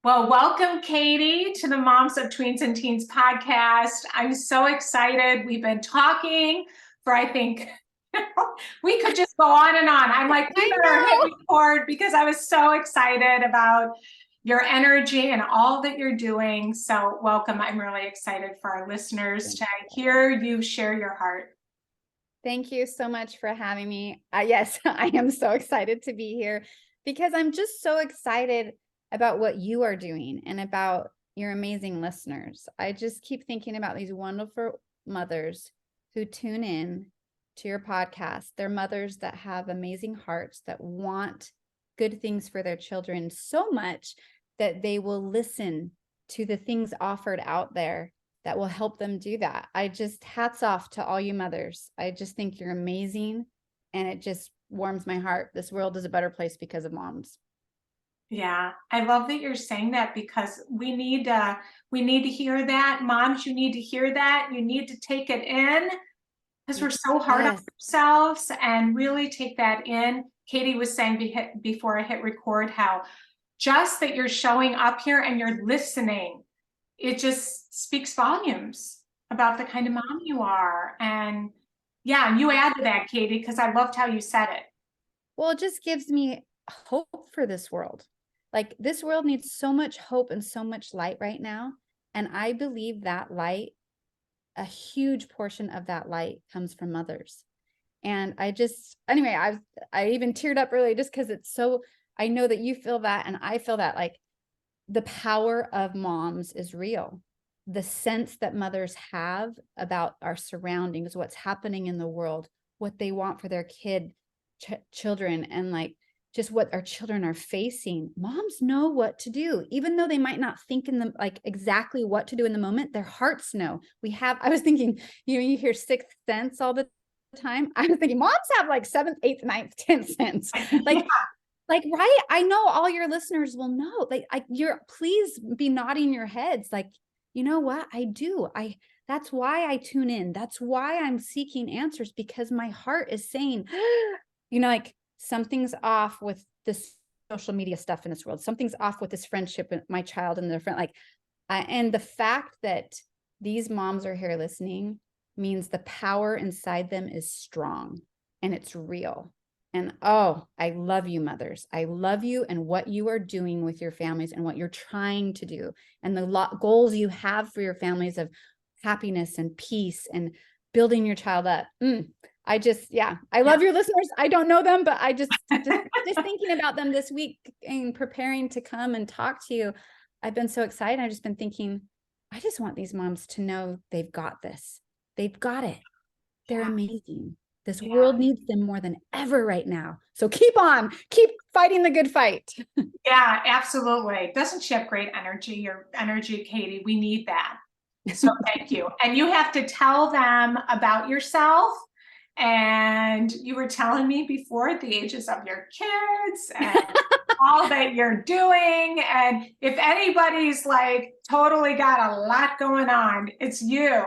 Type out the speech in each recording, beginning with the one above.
Well, welcome, Katie, to the Moms of Tweens and Teens podcast. I'm so excited. We've been talking for, I think, we could just go on and on. I'm like, we I better hit know. record because I was so excited about your energy and all that you're doing. So, welcome. I'm really excited for our listeners to hear you share your heart. Thank you so much for having me. Yes, I am so excited to be here because I'm just so excited about what you are doing and about your amazing listeners. I just keep thinking about these wonderful mothers who tune in to your podcast. They're mothers that have amazing hearts that want good things for their children so much that they will listen to the things offered out there that will help them do that. I just hats off to all you mothers. I just think you're amazing. And it just warms my heart. This world is a better place because of moms. Yeah, I love that you're saying that because we need to hear that. Moms, you need to hear that. You need to take it in because we're so hard on Yes. ourselves and really take that in. Katie was saying before I hit record how just that you're showing up here and you're listening, it just speaks volumes about the kind of mom you are. And yeah, you add to that, Katie, because I loved how you said it. Well, it just gives me hope for this world. Like this world needs so much hope and so much light right now. And I believe that light, a huge portion of that light comes from mothers. And anyway, I even teared up early just because I know that you feel that and I feel that, like, the power of moms is real. The sense that mothers have about our surroundings, what's happening in the world, what they want for their children, and like just what our children are facing. Moms know what to do, even though they might not think in the like exactly what to do in the moment. Their hearts know. I was thinking, you hear sixth sense all the time. I was thinking moms have like seventh, eighth, ninth, 10th sense. Like, right. I know all your listeners will know, please be nodding your heads. Like, you know what? I do. That's why I tune in. That's why I'm seeking answers, because my heart is saying, like something's off with this social media stuff in this world. Something's off with this friendship with my child and their friend. And the fact that these moms are here listening means the power inside them is strong and it's real. And oh, I love you, mothers. I love you and what you are doing with your families and what you're trying to do and the goals you have for your families of happiness and peace and building your child up. I love your listeners. I don't know them, but I just thinking about them this week and preparing to come and talk to you, I've been so excited. I've just been thinking, I just want these moms to know they've got this. They've got it. They're amazing. This world needs them more than ever right now. So keep fighting the good fight. Yeah, absolutely. Doesn't she have great energy? Your energy, Katie, we need that. So thank you. And you have to tell them about yourself. And you were telling me before the ages of your kids and all that you're doing. And if anybody's like totally got a lot going on, it's you.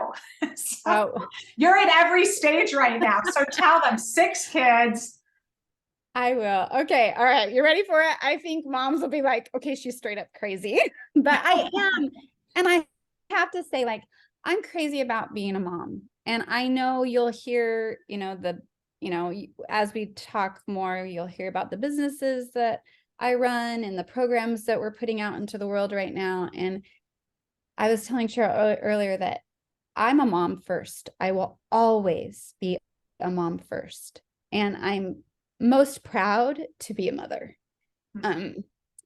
So you're at every stage right now. So tell them 6 kids. I will. Okay. All right. You ready for it? I think moms will be like, okay, she's straight up crazy, but I am. And I have to say, like, I'm crazy about being a mom. And I know you'll hear, as we talk more, you'll hear about the businesses that I run and the programs that we're putting out into the world right now. And I was telling Cheryl earlier that I'm a mom first. I will always be a mom first. And I'm most proud to be a mother,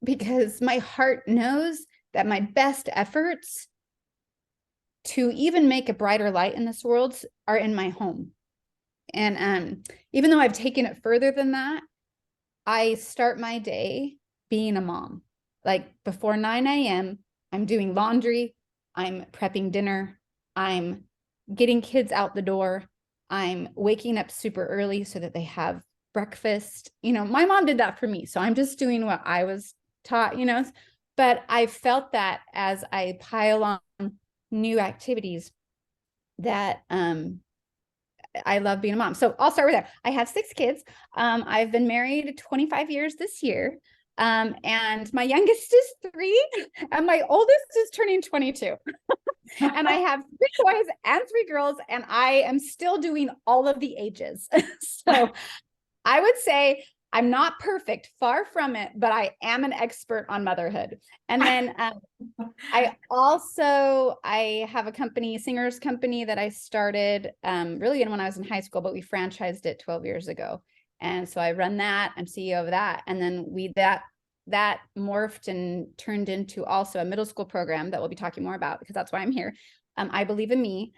because my heart knows that my best efforts to even make a brighter light in this world are in my home. And even though I've taken it further than that, I start my day being a mom. Like before 9 a.m., I'm doing laundry, I'm prepping dinner, I'm getting kids out the door, I'm waking up super early so that they have breakfast. My mom did that for me. So I'm just doing what I was taught, but I felt that as I pile on new activities that I love being a mom. So I'll start with that. I have 6 kids. I've been married 25 years this year. And my youngest is 3, and my oldest is turning 22. And I have 3 boys and 3 girls, and I am still doing all of the ages. So I would say I'm not perfect, far from it, but I am an expert on motherhood. And then I have a company, singers company that I started really when I was in high school, but we franchised it 12 years ago. And so I run that, I'm CEO of that. And then that morphed and turned into also a middle school program that we'll be talking more about, because that's why I'm here. I Believe in Me,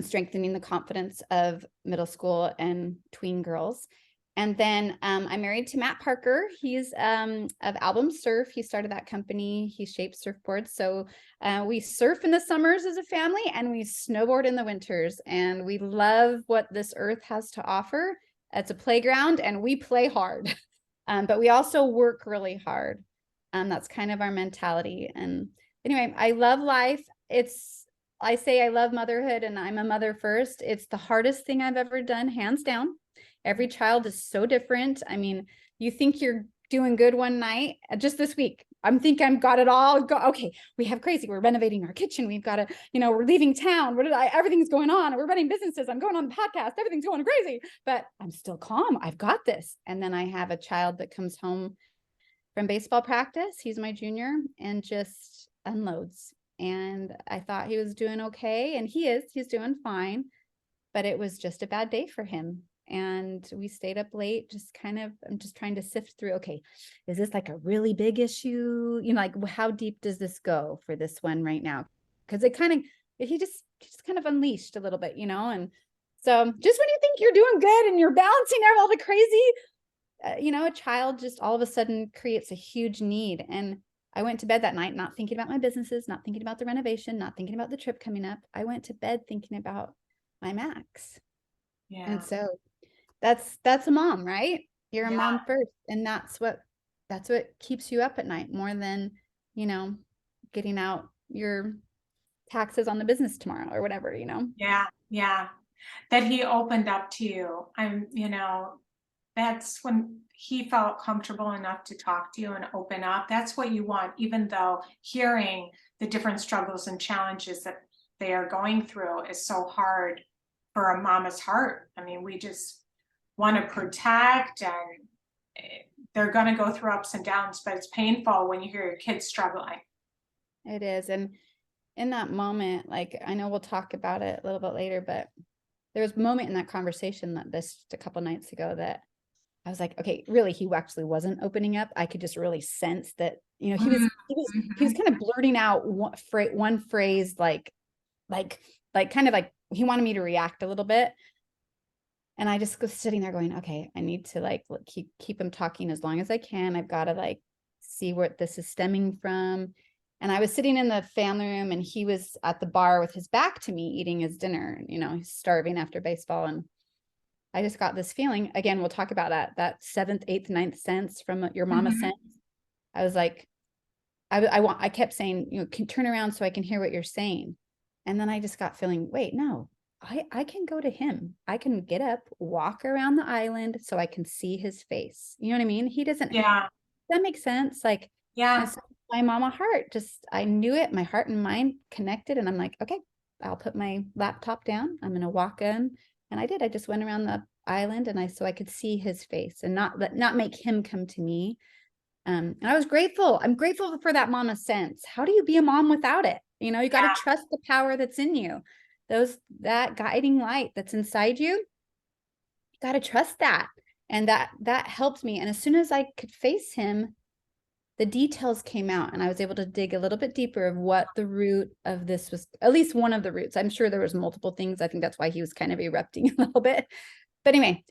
strengthening the confidence of middle school and tween girls. And then I'm married to Matt Parker. He's of Album Surf. He started that company. He shapes surfboards. So we surf in the summers as a family, and we snowboard in the winters. And we love what this earth has to offer. It's a playground, and we play hard. But we also work really hard. That's kind of our mentality. And anyway, I love life. I say I love motherhood, and I'm a mother first. It's the hardest thing I've ever done, hands down. Every child is so different. I mean, you think you're doing good one night. Just this week, I'm thinking I've got it all. Okay, we have crazy. We're renovating our kitchen. We've got to, we're leaving town. Everything's going on. We're running businesses. I'm going on the podcast. Everything's going crazy, but I'm still calm. I've got this. And then I have a child that comes home from baseball practice. He's my junior, and just unloads. And I thought he was doing okay, and he's doing fine, but it was just a bad day for him. And we stayed up late, I'm just trying to sift through, okay, is this like a really big issue? Like, how deep does this go for this one right now? Because he just kind of unleashed a little bit, and so just when you think you're doing good and you're balancing out all the crazy, a child just all of a sudden creates a huge need. And I went to bed that night not thinking about my businesses, not thinking about the renovation, not thinking about the trip coming up. I went to bed thinking about my Max. Yeah. And so that's a mom, right? You're a Yeah. mom first. And that's what keeps you up at night more than, getting out your taxes on the business tomorrow or whatever. Yeah. Yeah. That he opened up to you. That's when he felt comfortable enough to talk to you and open up. That's what you want, even though hearing the different struggles and challenges that they are going through is so hard for a mama's heart. I mean, we just want to protect, and they're going to go through ups and downs, but it's painful when you hear your kids struggling. It is. And in that moment, like, I know we'll talk about it a little bit later, but there was a moment in that conversation just a couple nights ago that I was like, okay, really, he actually wasn't opening up. I could just really sense that, he was kind of blurting out one phrase, like kind of like he wanted me to react a little bit. And I just was sitting there going, okay, I need to keep him talking as long as I can. I've got to see where this is stemming from. And I was sitting in the family room, and he was at the bar with his back to me eating his dinner. He's starving after baseball. And I just got this feeling, again, we'll talk about that 7th, 8th, 9th sense from your mama sense. I was like, I kept saying, can turn around so I can hear what you're saying. And then I just got feeling, wait, no, I can go to him. I can get up, walk around the island so I can see his face. You know what I mean? He doesn't. Yeah. That makes sense. Yeah. So my mama heart, I knew it. My heart and mind connected. And I'm like, okay, I'll put my laptop down. I'm going to walk in. And I did. I just went around the island, and so I could see his face and not make him come to me. And I was grateful. I'm grateful for that mama sense. How do you be a mom without it? You got to trust the power that's in you. That guiding light that's inside you. You got to trust that. And that helped me. And as soon as I could face him, the details came out, and I was able to dig a little bit deeper of what the root of this was, at least one of the roots. I'm sure there was multiple things. I think that's why he was kind of erupting a little bit. But anyway,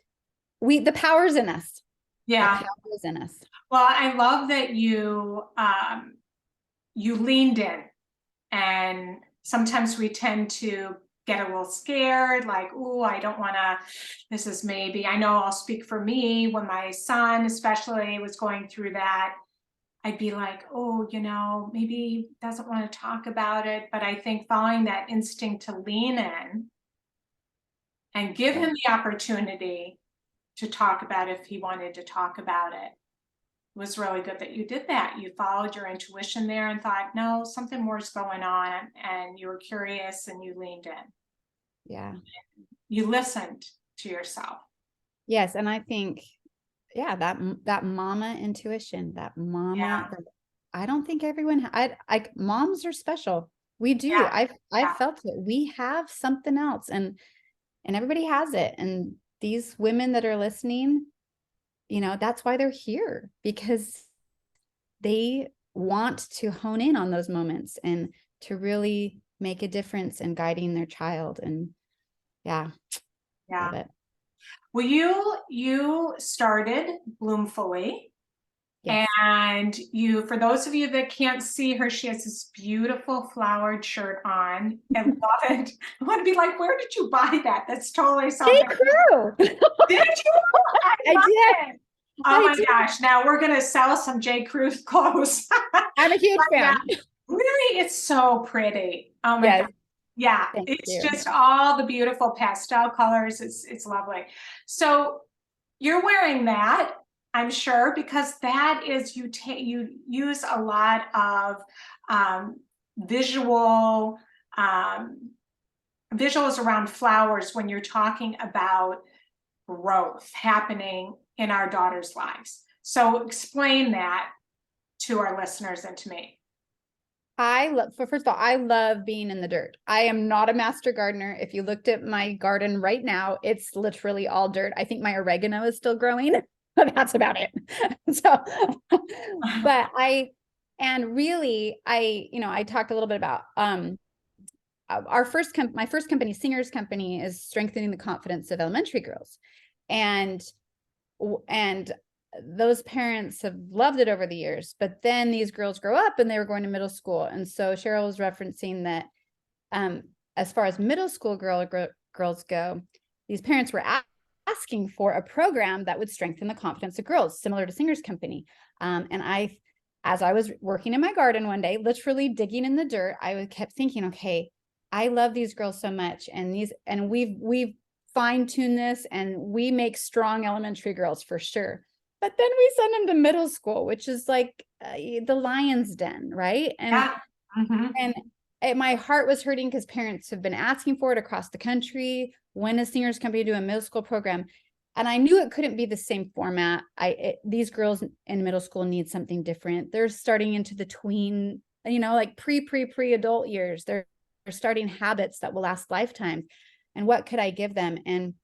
the power's in us. Yeah. The power is in us. Well, I love that you leaned in, and sometimes we tend to get a little scared, like, oh, I don't want to, this is maybe, I know I'll speak for me, when my son especially was going through that, I'd be like, oh, maybe he doesn't want to talk about it. But I think following that instinct to lean in and give him the opportunity to talk about it if he wanted to talk about it, was really good that you did that. You followed your intuition there and thought, no, something more is going on, and you were curious and you leaned in. Yeah. You listened to yourself. Yes. And I think, yeah, that mama intuition, that mama, Yeah. I don't think everyone, moms are special. We do. Yeah. I've Yeah. felt it. We have something else, and everybody has it. And these women that are listening, that's why they're here, because they want to hone in on those moments and to really make a difference in guiding their child. And yeah, Yeah. love it. Well, you started Bloomfully. Yes. And for those of you that can't see her, she has this beautiful flowered shirt on. I love it. I want to be like, where did you buy that? That's totally J. something. Crew. Did you? I love did. it. Oh I my did. gosh. Now we're going to sell some J. Crew clothes. I'm a huge fan. Really, it's so pretty. Oh my Yes. God. Yeah, Thank it's you. just all the beautiful pastel colors. It's lovely. So you're wearing that, I'm sure, because that is, you use a lot of visual visuals around flowers when you're talking about growth happening in our daughters' lives. So explain that to our listeners and to me. First of all, I love being in the dirt. I am not a master gardener. If you looked at my garden right now, it's literally all dirt. I think my oregano is still growing, but that's about it. So, but I talked a little bit about, my first company, Singers Company, is strengthening the confidence of elementary girls. And those parents have loved it over the years, but then these girls grow up and they were going to middle school. And so Cheryl was referencing that as far as middle school girls go, these parents were asking for a program that would strengthen the confidence of girls, similar to Singers Company. As I was working in my garden one day, literally digging in the dirt, I kept thinking, okay, I love these girls so much, and we've fine-tuned this, and we make strong elementary girls for sure. But then we send them to middle school, which is like the lion's den, right? And Yeah. Mm-hmm. my heart was hurting because parents have been asking for it across the country. When is Singers Company do a middle school program? And I knew it couldn't be the same format. These girls in middle school need something different. They're starting into the tween, like pre-adult years. They're starting habits that will last lifetimes. And what could I give them? And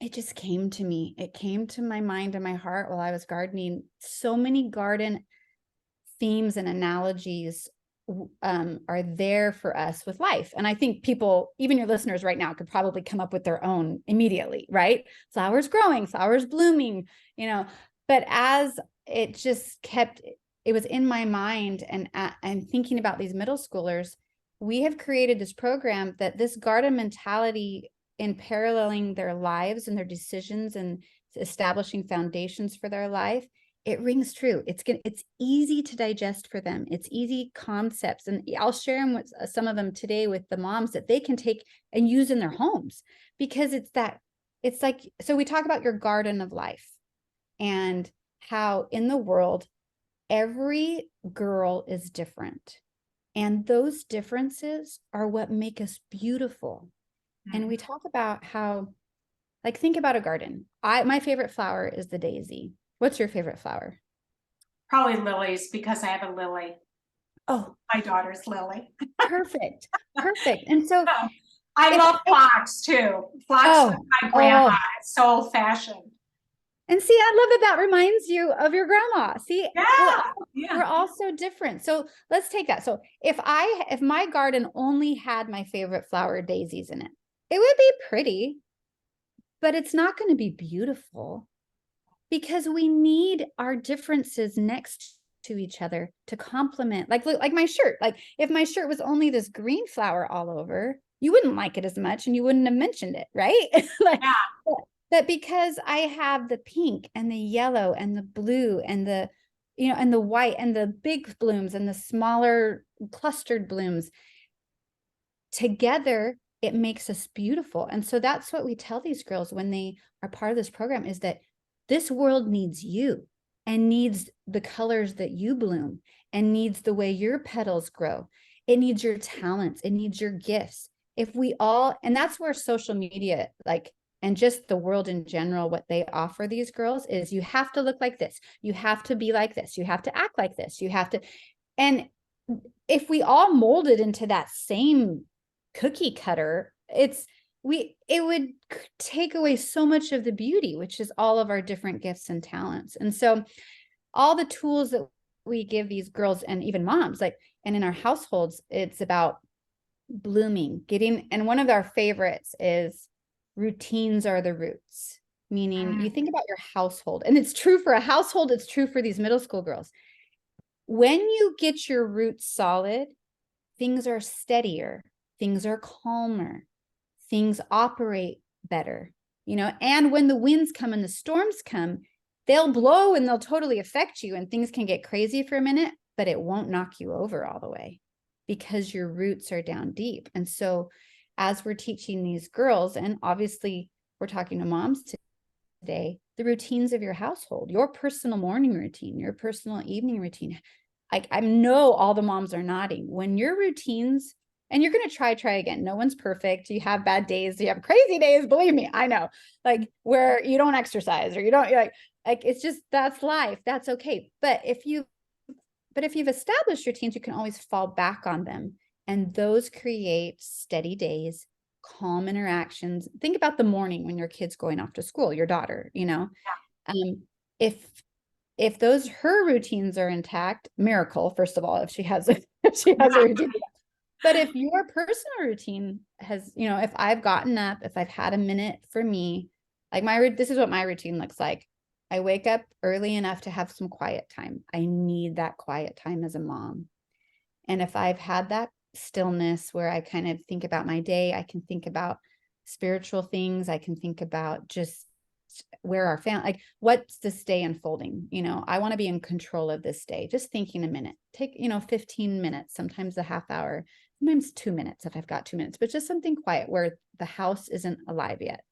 it just came to me. It came to my mind and my heart while I was gardening. So many garden themes and analogies are there for us with life. And I think people, even your listeners right now, could probably come up with their own immediately, right? Flowers growing, flowers blooming, but as it just it was in my mind, and thinking about these middle schoolers, we have created this program that this garden mentality, in paralleling their lives and their decisions and establishing foundations for their life, it rings true. It's easy to digest for them. It's easy concepts. And I'll share them with some of them today with the moms that they can take and use in their homes, because so we talk about your garden of life and how in the world, every girl is different. And those differences are what make us beautiful. And we talk about how, like, think about a garden. My favorite flower is the daisy. What's your favorite flower? Probably lilies, because I have a lily. Oh, my daughter's lily. Perfect. And so I love phlox too. Phlox with my grandma. It's so old fashioned. And see, I love that reminds you of your grandma. See, we're all so different. So let's take that. So if my garden only had my favorite flower, daisies, in it, it would be pretty, but it's not going to be beautiful, because we need our differences next to each other to complement. Like my shirt. Like if my shirt was only this green flower all over, you wouldn't like it as much and you wouldn't have mentioned it, right? But because I have the pink and the yellow and the blue and the, and the white and the big blooms and the smaller clustered blooms together, it makes us beautiful. And so that's what we tell these girls when they are part of this program, is that this world needs you. and needs the colors that you bloom and needs the way your petals grow. It needs your talents. It needs your gifts. If we all, and that's where social media, like, and just the world in general, what they offer these girls is you have to look like this. You have to be like this. You have to act like this. You have to, and if we all molded into that same cookie cutter, it would take away so much of the beauty, which is all of our different gifts and talents. And so all the tools that we give these girls and even moms, like, and in our households, it's about blooming, and one of our favorites is routines are the roots, meaning you think about your household, and it's true for a household, it's true for these middle school girls. When you get your roots solid, things are steadier, things are calmer, things operate better, and when the winds come and the storms come, they'll blow and they'll totally affect you and things can get crazy for a minute, but it won't knock you over all the way because your roots are down deep. And so as we're teaching these girls, and obviously we're talking to moms today, the routines of your household, your personal morning routine, your personal evening routine. I know all the moms are nodding. When your routines, and you're going to try again. No one's perfect. You have bad days. You have crazy days. Believe me, I know, like where you don't exercise or you don't, you're like, it's just, that's life. That's okay. But if you've established routines, you can always fall back on them. And those create steady days, calm interactions. Think about the morning when your kid's going off to school, your daughter, if her routines are intact, miracle, first of all, if she has a routine. But if your personal routine has, if I've gotten up, if I've had a minute for me, like this is what my routine looks like. I wake up early enough to have some quiet time. I need that quiet time as a mom. And if I've had that stillness where I kind of think about my day, I can think about spiritual things. I can think about just where our family, like what's this day unfolding? I want to be in control of this day. Just thinking a minute, take, 15 minutes, sometimes a half hour, sometimes 2 minutes if I've got 2 minutes, but just something quiet where the house isn't alive yet.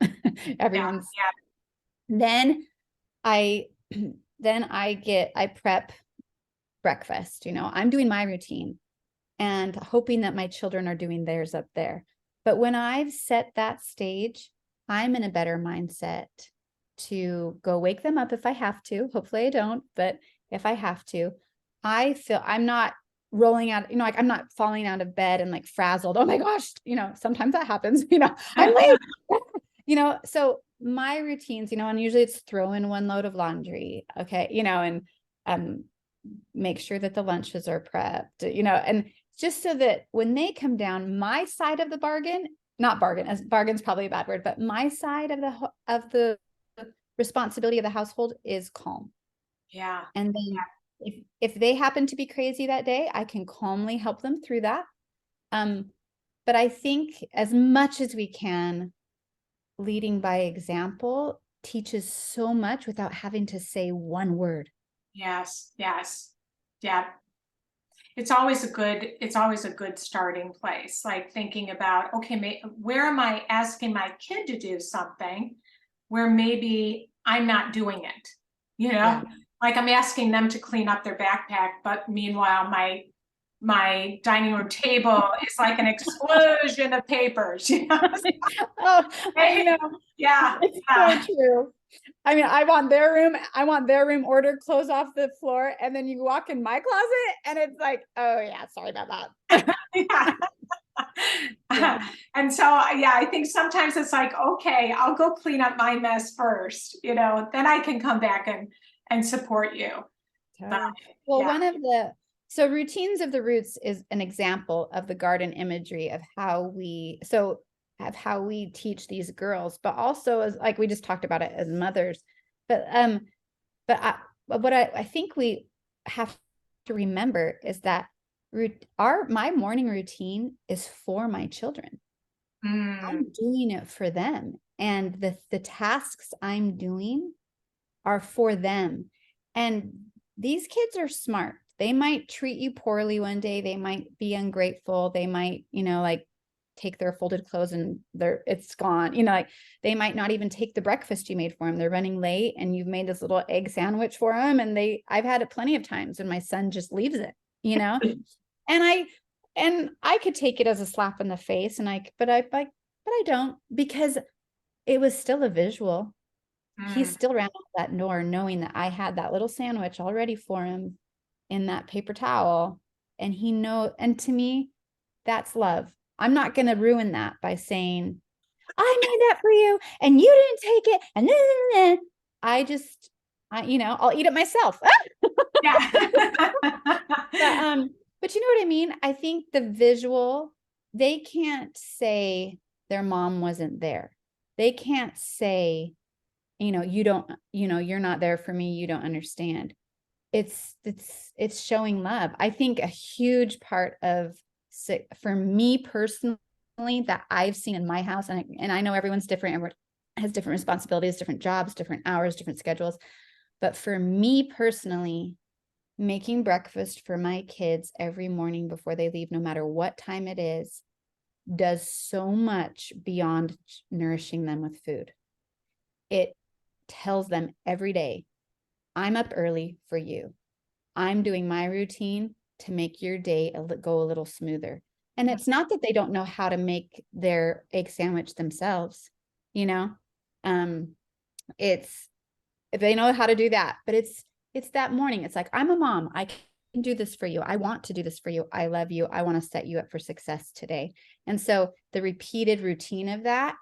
Everyone's. Yeah. Then I prep breakfast, I'm doing my routine and hoping that my children are doing theirs up there. But when I've set that stage, I'm in a better mindset to go wake them up if I have to. Hopefully I don't, but if I have to, I feel I'm not rolling out, like I'm not falling out of bed and like frazzled. Oh my gosh, sometimes that happens, I'm late, so my routines, and usually it's throw in one load of laundry. Okay. And make sure that the lunches are prepped, and just so that when they come down, my side of the bargain, not bargain, as bargain's probably a bad word, but my side of the responsibility of the household is calm. Yeah. And then if they happen to be crazy that day, I can calmly help them through that. But I think as much as we can, leading by example teaches so much without having to say one word. Yes. Yeah. It's always a good starting place. Like thinking about, okay, where am I asking my kid to do something where maybe I'm not doing it, Yeah. like I'm asking them to clean up their backpack, but meanwhile, my dining room table is like an explosion of papers, Oh, I know. Yeah. It's so true. I mean, I want their room ordered, clothes off the floor, and then you walk in my closet and it's like, oh yeah, sorry about that. Yeah. And so, yeah, I think sometimes it's like, okay, I'll go clean up my mess first, then I can come back and support you. Totally. Well, yeah. So routines of the roots is an example of the garden imagery of how we teach these girls, but also as like we just talked about it as mothers. But what I think we have to remember is that my morning routine is for my children. I'm doing it for them, and the tasks I'm doing are for them. And these kids are smart. They might treat you poorly one day. They might be ungrateful. They might, like take their folded clothes and it's gone. You know, like they might not even take the breakfast you made for them. They're running late and you've made this little egg sandwich for them. And I've had it plenty of times and my son just leaves it, you know, and I could take it as a slap in the face but I don't, because it was still a visual. He still ran out that door knowing that I had that little sandwich all ready for him in that paper towel. And and to me, that's love. I'm not going to ruin that by saying, I made that for you and you didn't take it. And then I'll eat it myself. Yeah. But you know what I mean? I think the visual, they can't say their mom wasn't there. They can't say, you're not there for me. You don't understand. It's showing love. I think a huge part for me personally that I've seen in my house, and I know everyone's different. Everyone has different responsibilities, different jobs, different hours, different schedules. But for me personally, making breakfast for my kids every morning before they leave, no matter what time it is, does so much beyond nourishing them with food. It tells them every day, I'm up early for you. I'm doing my routine to make your day go a little smoother. And it's not that they don't know how to make their egg sandwich themselves, it's, if they know how to do that, but it's that morning. It's like, I'm a mom. I can do this for you. I want to do this for you. I love you. I want to set you up for success today. And so the repeated routine of that,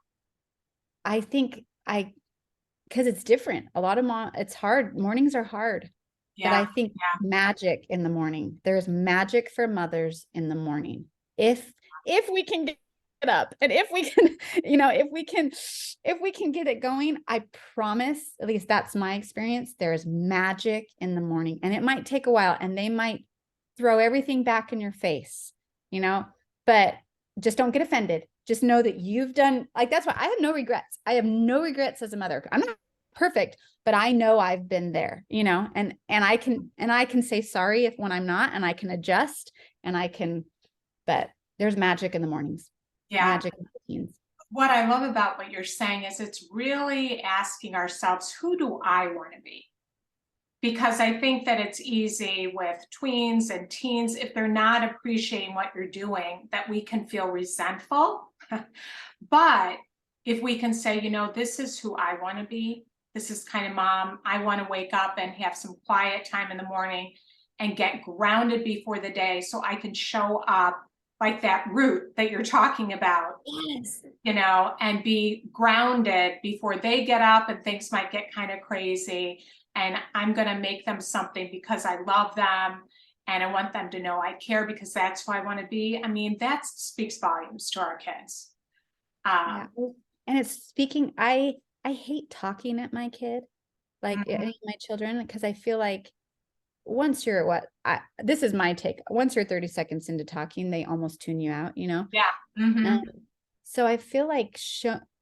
I think because it's different. A lot of it's hard. Mornings are hard. Yeah. But I think magic in the morning. There's magic for mothers in the morning. If we can get up and if we can, if we can get it going, I promise, at least that's my experience, there's magic in the morning. And it might take a while and they might throw everything back in your face, but just don't get offended. Just know that you've done, like, that's why I have no regrets. I have no regrets as a mother. I'm not perfect, but I know I've been there, and I can say sorry when I'm not, and I can adjust but there's magic in the mornings. Yeah. Magic in routines. What I love about what you're saying is it's really asking ourselves, who do I want to be? Because I think that it's easy with tweens and teens, if they're not appreciating what you're doing, that we can feel resentful. But if we can say, this is who I want to be, this is kind of mom, I want to wake up and have some quiet time in the morning and get grounded before the day so I can show up like that root that you're talking about, yes. And be grounded before they get up and things might get kind of crazy. And I'm going to make them something because I love them and I want them to know I care because that's who I want to be. I mean, that speaks volumes to our kids. Yeah. And it's speaking, I hate talking at my kid, like any of my children, because I feel like once you're this is my take. Once you're 30 seconds into talking, they almost tune you out, Yeah. Mm-hmm. So I feel like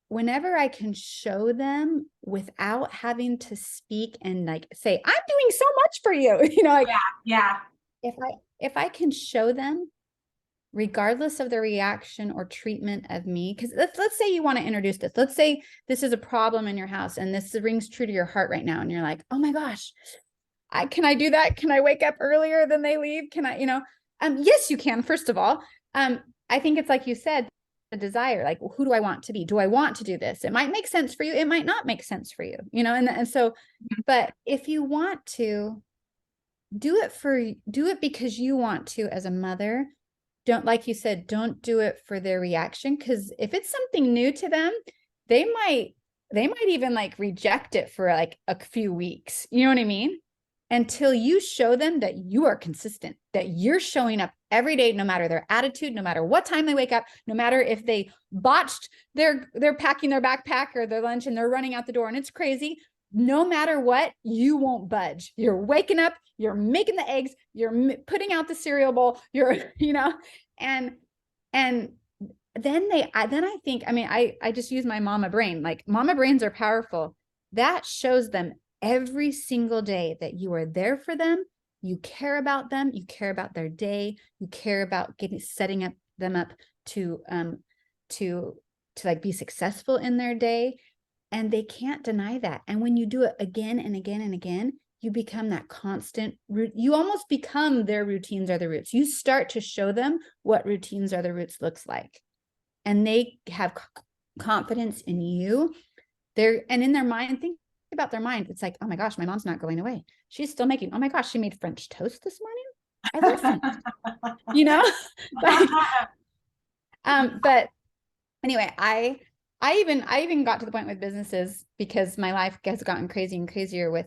whenever I can show them without having to speak and like say, I'm doing so much for you, Yeah. If I can show them, regardless of the reaction or treatment of me, because let's say you want to introduce this. Let's say this is a problem in your house and this rings true to your heart right now. And you're like, oh my gosh, can I do that? Can I wake up earlier than they leave? Can I, yes, you can. First of all, I think it's like you said, the desire, like, who do I want to be? Do I want to do this? It might make sense for you. It might not make sense for you, and so, but if you want to do it because you want to, as a mother, don't, like you said, don't do it for their reaction. Cause if it's something new to them, they might even like reject it for like a few weeks. You know what I mean? Until you show them that you are consistent, that you're showing up every day, no matter their attitude, no matter what time they wake up, no matter if they botched they're packing their backpack or their lunch and they're running out the door and it's crazy. No matter what, you won't budge. You're waking up, you're making the eggs, you're putting out the cereal bowl, and then I think, I just use my mama brain. Like, mama brains are powerful. That shows them every single day that you are there for them. You care about them. You care about their day. You care about setting them up to to like be successful in their day, and they can't deny that. And when you do it again and again and again, you become that constant root. You almost become their routines are the roots. You start to show them what routines are the roots looks like, and they have confidence in you. And in their mind, think about their mind. It's like, oh my gosh, my mom's not going away. She's still making, oh my gosh, she made French toast this morning. I love French, you know? But anyway, I even got to the point with businesses, because my life has gotten crazy and crazier with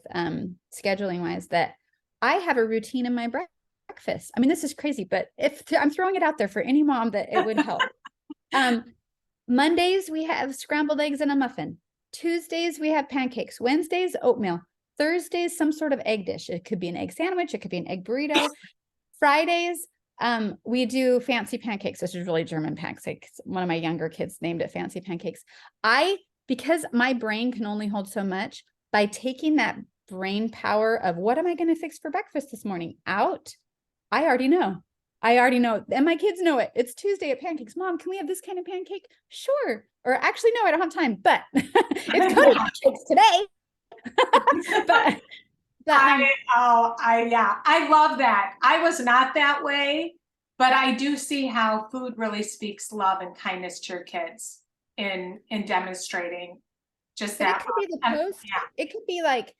scheduling wise, that I have a routine in my breakfast. I mean, this is crazy, but if I'm throwing it out there for any mom that it would help. Mondays, we have scrambled eggs and a muffin. Tuesdays, we have pancakes. Wednesdays, oatmeal. Thursdays, some sort of egg dish. It could be an egg sandwich. It could be an egg burrito. Fridays, we do fancy pancakes. This is really German pancakes. One of my younger kids named it fancy pancakes. Because my brain can only hold so much, by taking that brain power of what am I going to fix for breakfast this morning out, I already know. And my kids know it. It's Tuesday at pancakes. Mom, can we have this kind of pancake? Sure. Or actually, no, I don't have time, but it's Cody pancakes today. I love that. I was not that way, but I do see how food really speaks love and kindness to your kids in demonstrating just that. It could be the post. It could be like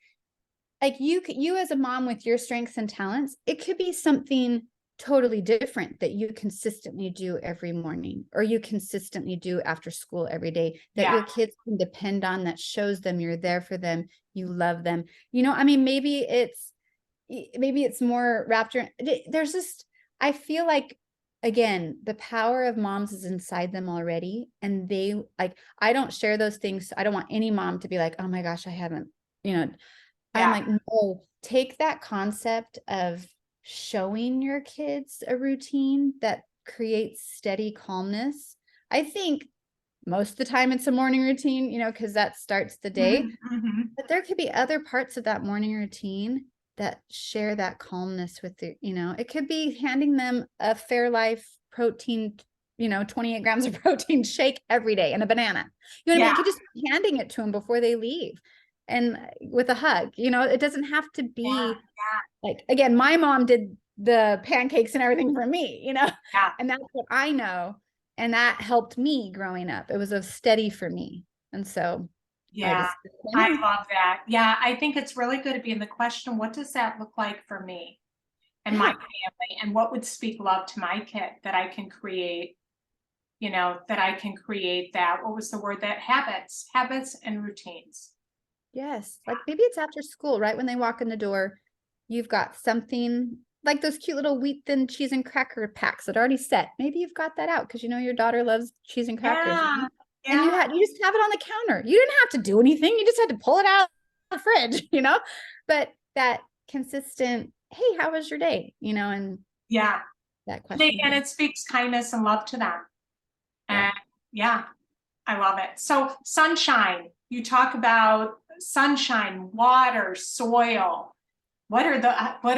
you as a mom with your strengths and talents, it could be something totally different that you consistently do every morning, or you consistently do after school every day, that your kids can depend on, that shows them you're there for them, you love them. I mean, maybe it's more wrapped around, there's just, I feel like, again, the power of moms is inside them already. And they I don't share those things. I don't want any mom to be like, oh my gosh, I haven't, I'm like, no, take that concept of showing your kids a routine that creates steady calmness. I think most of the time it's a morning routine, because that starts the day. Mm-hmm. But there could be other parts of that morning routine that share that calmness with you. It could be handing them a Fairlife protein, 28 grams of protein shake every day and a banana. It could just be handing it to them before they leave, and with a hug. It doesn't have to be like, again, my mom did the pancakes and everything for me, and that's what I know. And that helped me growing up. It was a steady for me. And so, I love that. Yeah. I think it's really good to be in the question, what does that look like for me and my family? And what would speak love to my kid that I can create, that, what was the word, that habits and routines. Yes. Like maybe it's after school, right? When they walk in the door, you've got something like those cute little wheat thin cheese and cracker packs that are already set. Maybe you've got that out because your daughter loves cheese and crackers. And you just have it on the counter. You didn't have to do anything. You just had to pull it out of the fridge, but that consistent, hey, how was your day? And that question. And it speaks kindness and love to them. And I love it. So sunshine, you talk about sunshine, water, soil. What are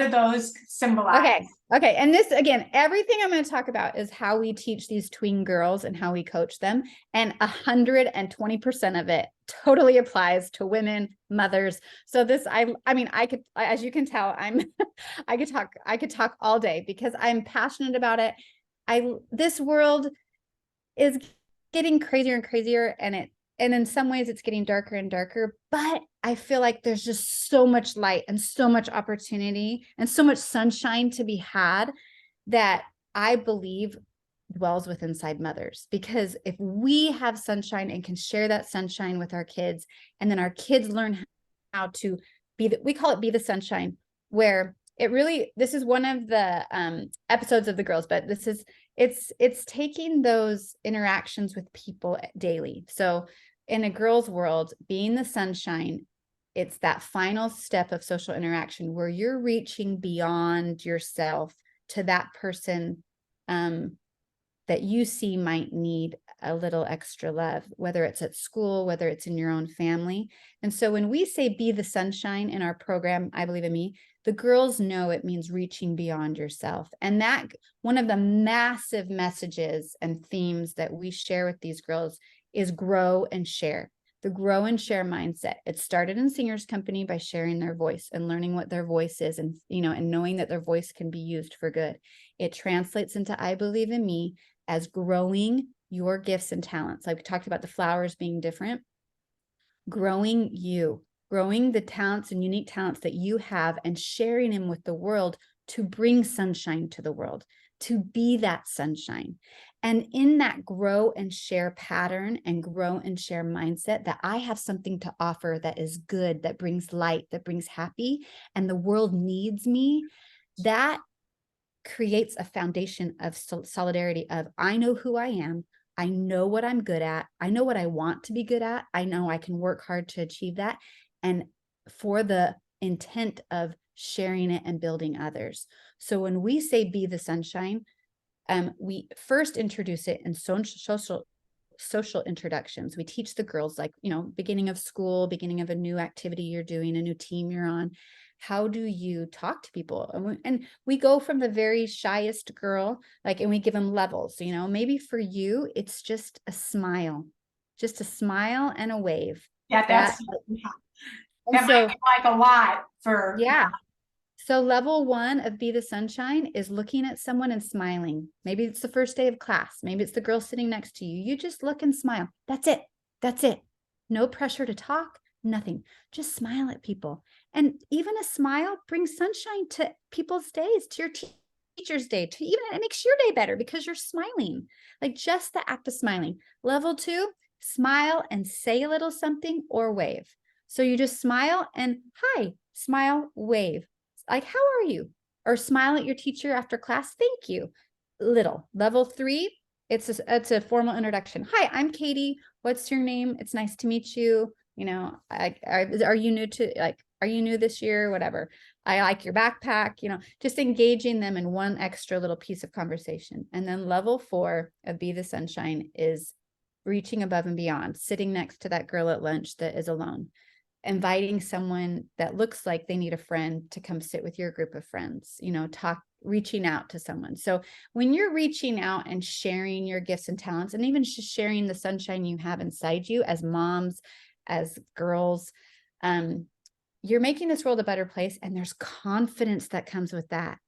those symbolize? Okay. And this, again, everything I'm going to talk about is how we teach these tween girls and how we coach them. And 120% of it totally applies to women, mothers. So this, I mean, I could, as you can tell, I could talk all day because I'm passionate about it. This world is getting crazier and crazier, and in some ways it's getting darker and darker, but I feel like there's just so much light and so much opportunity and so much sunshine to be had that I believe dwells with inside mothers. Because if we have sunshine and can share that sunshine with our kids, and then our kids learn how to we call it Be the Sunshine, where this is one of the episodes of The Girls, but it's taking those interactions with people daily. So in a girl's world, being the sunshine, it's that final step of social interaction where you're reaching beyond yourself to that person that you see might need a little extra love, whether it's at school, whether it's in your own family. And so when we say Be the Sunshine in our program, I Believe in Me, The girls know it means reaching beyond yourself. And that one of the massive messages and themes that we share with these girls is grow and share. The grow and share mindset. It started in Singers Company by sharing their voice and learning what their voice is, and and knowing that their voice can be used for good. It translates into I Believe in Me as growing your gifts and talents. Like we talked about the flowers being different, growing you, growing the talents and unique talents that you have and sharing them with the world to bring sunshine to the world, to be that sunshine. And in that grow and share pattern and grow and share mindset, that I have something to offer that is good, that brings light, that brings happy, and the world needs me, that creates a foundation of solidarity of I know who I am. I know what I'm good at. I know what I want to be good at. I know I can work hard to achieve that. And for the intent of sharing it and building others. So when we say be the sunshine, we first introduce it in social introductions. We teach the girls, like, beginning of school, beginning of a new activity you're doing, a new team you're on. How do you talk to people? And we go from the very shyest girl, and we give them levels. Maybe for you, it's just a smile and a wave. Yeah, That might be like a lot for. Yeah. So level 1 of Be the Sunshine is looking at someone and smiling. Maybe it's the first day of class. Maybe it's the girl sitting next to you. You just look and smile. That's it. That's it. No pressure to talk, nothing. Just smile at people. And even a smile brings sunshine to people's days, to your teacher's day, to even it makes your day better because you're smiling. Like just the act of smiling. Level 2, smile and say a little something or wave. So you just smile and hi, smile, wave. Like, how are you? Or smile at your teacher after class. Thank you. Little. Level 3, it's a formal introduction. Hi, I'm Katie. What's your name? It's nice to meet you. Are you new to are you new this year? Whatever. I like your backpack, just engaging them in one extra little piece of conversation. And then level 4 of Be the Sunshine is reaching above and beyond, sitting next to that girl at lunch that is alone, inviting someone that looks like they need a friend to come sit with your group of friends, reaching out to someone. So when you're reaching out and sharing your gifts and talents, and even just sharing the sunshine you have inside you as moms, as girls, you're making this world a better place. And there's confidence that comes with that.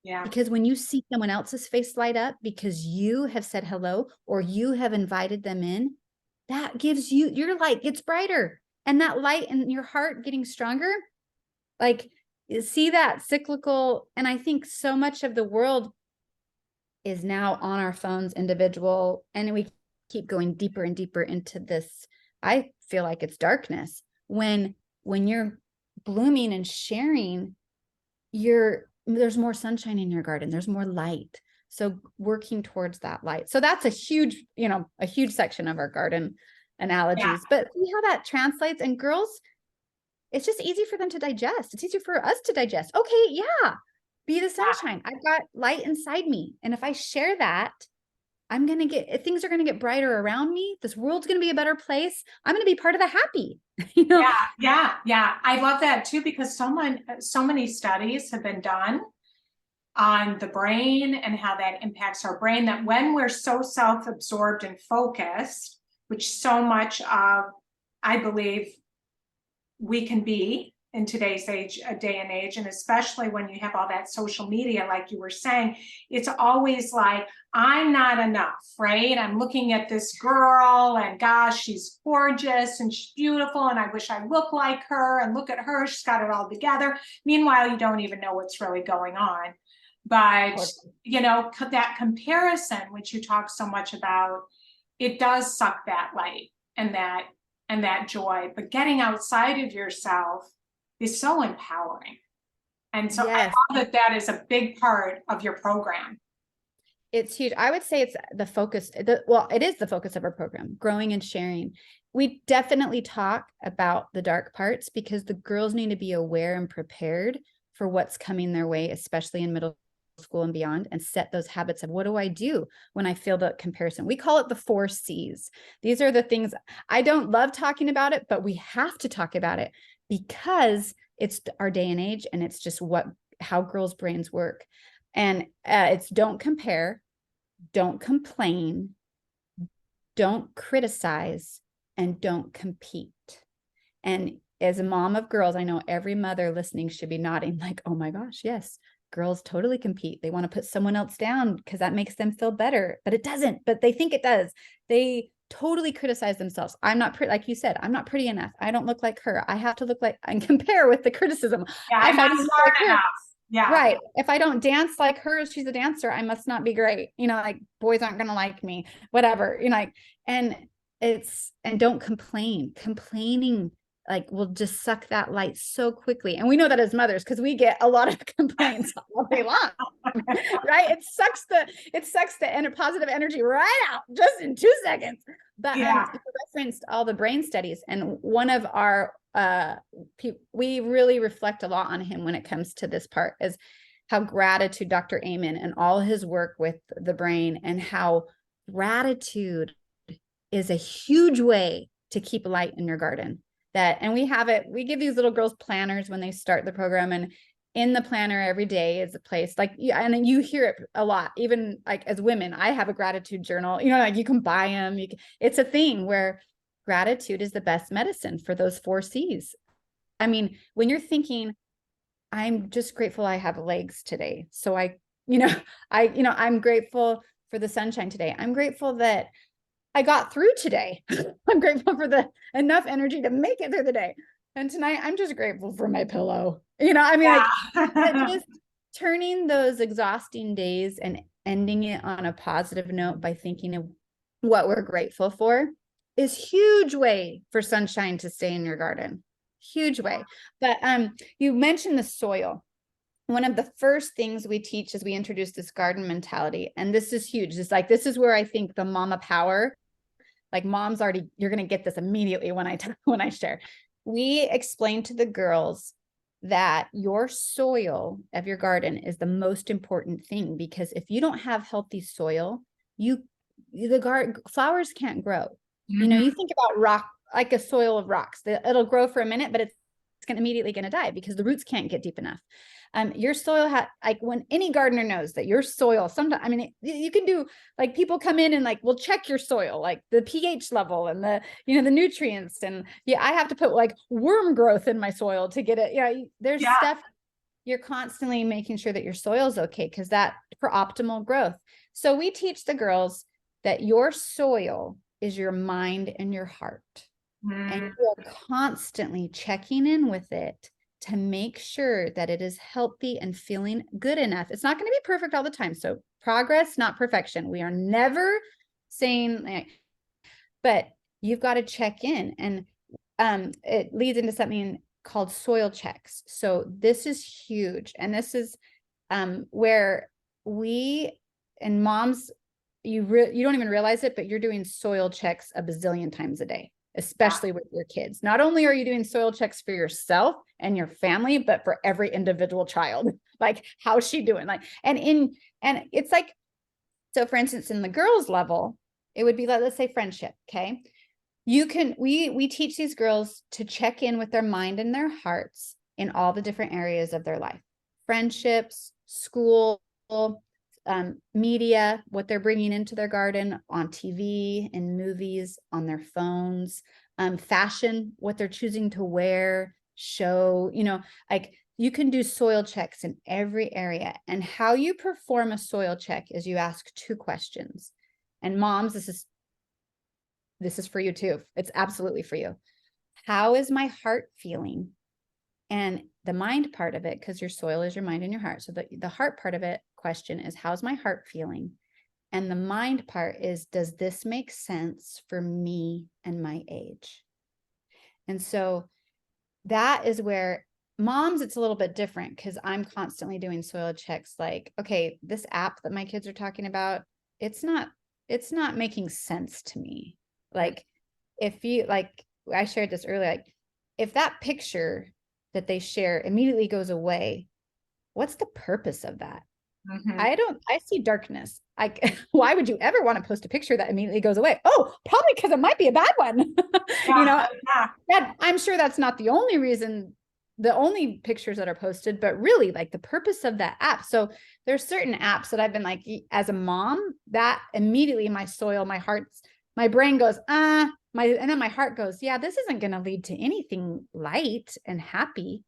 Yeah. Because when you see someone else's face light up because you have said hello or you have invited them in, that gives your light gets brighter. And that light in your heart getting stronger, see that cyclical. And I think so much of the world is now on our phones, individual, and we keep going deeper and deeper into this. I feel like it's darkness. When you're blooming and sharing, there's more sunshine in your garden. There's more light. So working towards that light. So that's a huge section of our garden analogies, yeah. But see how that translates. And girls, it's just easy for them to digest. It's easier for us to digest. Okay, yeah, be the sunshine. I've got light inside me. And if I share that, things are going to get brighter around me. This world's going to be a better place. I'm going to be part of the happy. Yeah. I love that too, because so many studies have been done on the brain and how that impacts our brain, that when we're so self-absorbed and focused, which so much of, I believe, we can be in today's day and age, and especially when you have all that social media, like you were saying, it's always like, I'm not enough, right? I'm looking at this girl and gosh, she's gorgeous and she's beautiful and I wish I looked like her, and look at her, she's got it all together. Meanwhile, you don't even know what's really going on. But, that comparison, which you talk so much about, it does suck that light and that joy. But getting outside of yourself is so empowering. And so yes. I love that is a big part of your program. It's huge. I would say it's the focus. It is the focus of our program, growing and sharing. We definitely talk about the dark parts because the girls need to be aware and prepared for what's coming their way, especially in middle school and beyond, and set those habits of what do I do when I feel the comparison. We call it the 4 C's. These are the things I don't love talking about it, but we have to talk about it because it's our day and age, and it's just how girls' brains work. And it's don't compare, don't complain, don't criticize, and don't compete. And as a mom of girls, I know every mother listening should be nodding like, oh my gosh, yes, girls totally compete. They want to put someone else down because that makes them feel better, but it doesn't, but they think it does. They totally criticize themselves. I'm not pretty, like you said, I'm not pretty enough. I don't look like her. I have to look like, and compare with the criticism. Yeah, I'm not smart enough. Yeah. Right. If I don't dance like her, she's a dancer, I must not be great. Like boys aren't going to like me, whatever, like, and don't complain. Complaining like will just suck that light so quickly. And we know that as mothers, because we get a lot of complaints all day long, right? It sucks the positive energy right out just in 2 seconds. But you referenced all the brain studies, and one of our we really reflect a lot on him when it comes to this part, is how gratitude, Dr. Amen, and all his work with the brain, and how gratitude is a huge way to keep light in your garden. And we give these little girls planners when they start the program, and in the planner every day is a place like, and you hear it a lot, even like as women, I have a gratitude journal, like you can buy them. It's a thing where gratitude is the best medicine for those 4 C's. I mean, when you're thinking, I'm just grateful I have legs today. So I'm grateful for the sunshine today. I'm grateful that I got through today. I'm grateful for enough energy to make it through the day. And tonight I'm just grateful for my pillow. Just turning those exhausting days and ending it on a positive note by thinking of what we're grateful for is huge way for sunshine to stay in your garden. Huge way. But you mentioned the soil. One of the first things we teach is we introduce this garden mentality. And this is huge. It's like, this is where I think the mama power, like moms you're going to get this immediately when I share. We explain to the girls that your soil of your garden is the most important thing, because if you don't have healthy soil, flowers can't grow. Mm-hmm. You think about rock, like a soil of rocks, it'll grow for a minute, but it's immediately going to die because the roots can't get deep enough. Your soil when any gardener knows that your soil, sometimes, you can do, like, people come in and we'll check your soil, like the pH level and the nutrients. And I have to put worm growth in my soil to get it. There's stuff you're constantly making sure that your soil is okay, because that for optimal growth. So we teach the girls that your soil is your mind and your heart. And you're constantly checking in with it to make sure that it is healthy and feeling good enough. It's not going to be perfect all the time. So progress, not perfection. We are never saying, but you've got to check in. And it leads into something called soil checks. So this is huge. And this is where we, and moms, you don't even realize it, but you're doing soil checks a bazillion times a day, especially with your kids. Not only are you doing soil checks for yourself and your family, but for every individual child. Like, how's she doing? And it's like, so for instance, in the girls level, it would be like, let's say friendship. Okay. We teach these girls to check in with their mind and their hearts in all the different areas of their life: friendships, school, media, what they're bringing into their garden on TV and movies, on their phones, fashion, what they're choosing to wear, show, you can do soil checks in every area. And how you perform a soil check is you ask 2 questions. And moms, this is for you too. It's absolutely for you. How is my heart feeling? And the mind part of it, because your soil is your mind and your heart. So the heart part of it question is, how's my heart feeling? And the mind part is, does this make sense for me and my age? And so that is where moms, it's a little bit different, because I'm constantly doing soil checks. Like, okay, this app that my kids are talking about, it's not making sense to me. Like, if you, I shared this earlier, if that picture that they share immediately goes away, what's the purpose of that? Mm-hmm. I see darkness. Why would you ever want to post a picture that immediately goes away? Oh, probably because it might be a bad one. Yeah. I'm sure that's not the only reason the only pictures that are posted, but really like the purpose of that app. So there's certain apps that I've been like, as a mom, that immediately my my brain goes, and then my heart goes, yeah, this isn't going to lead to anything light and happy.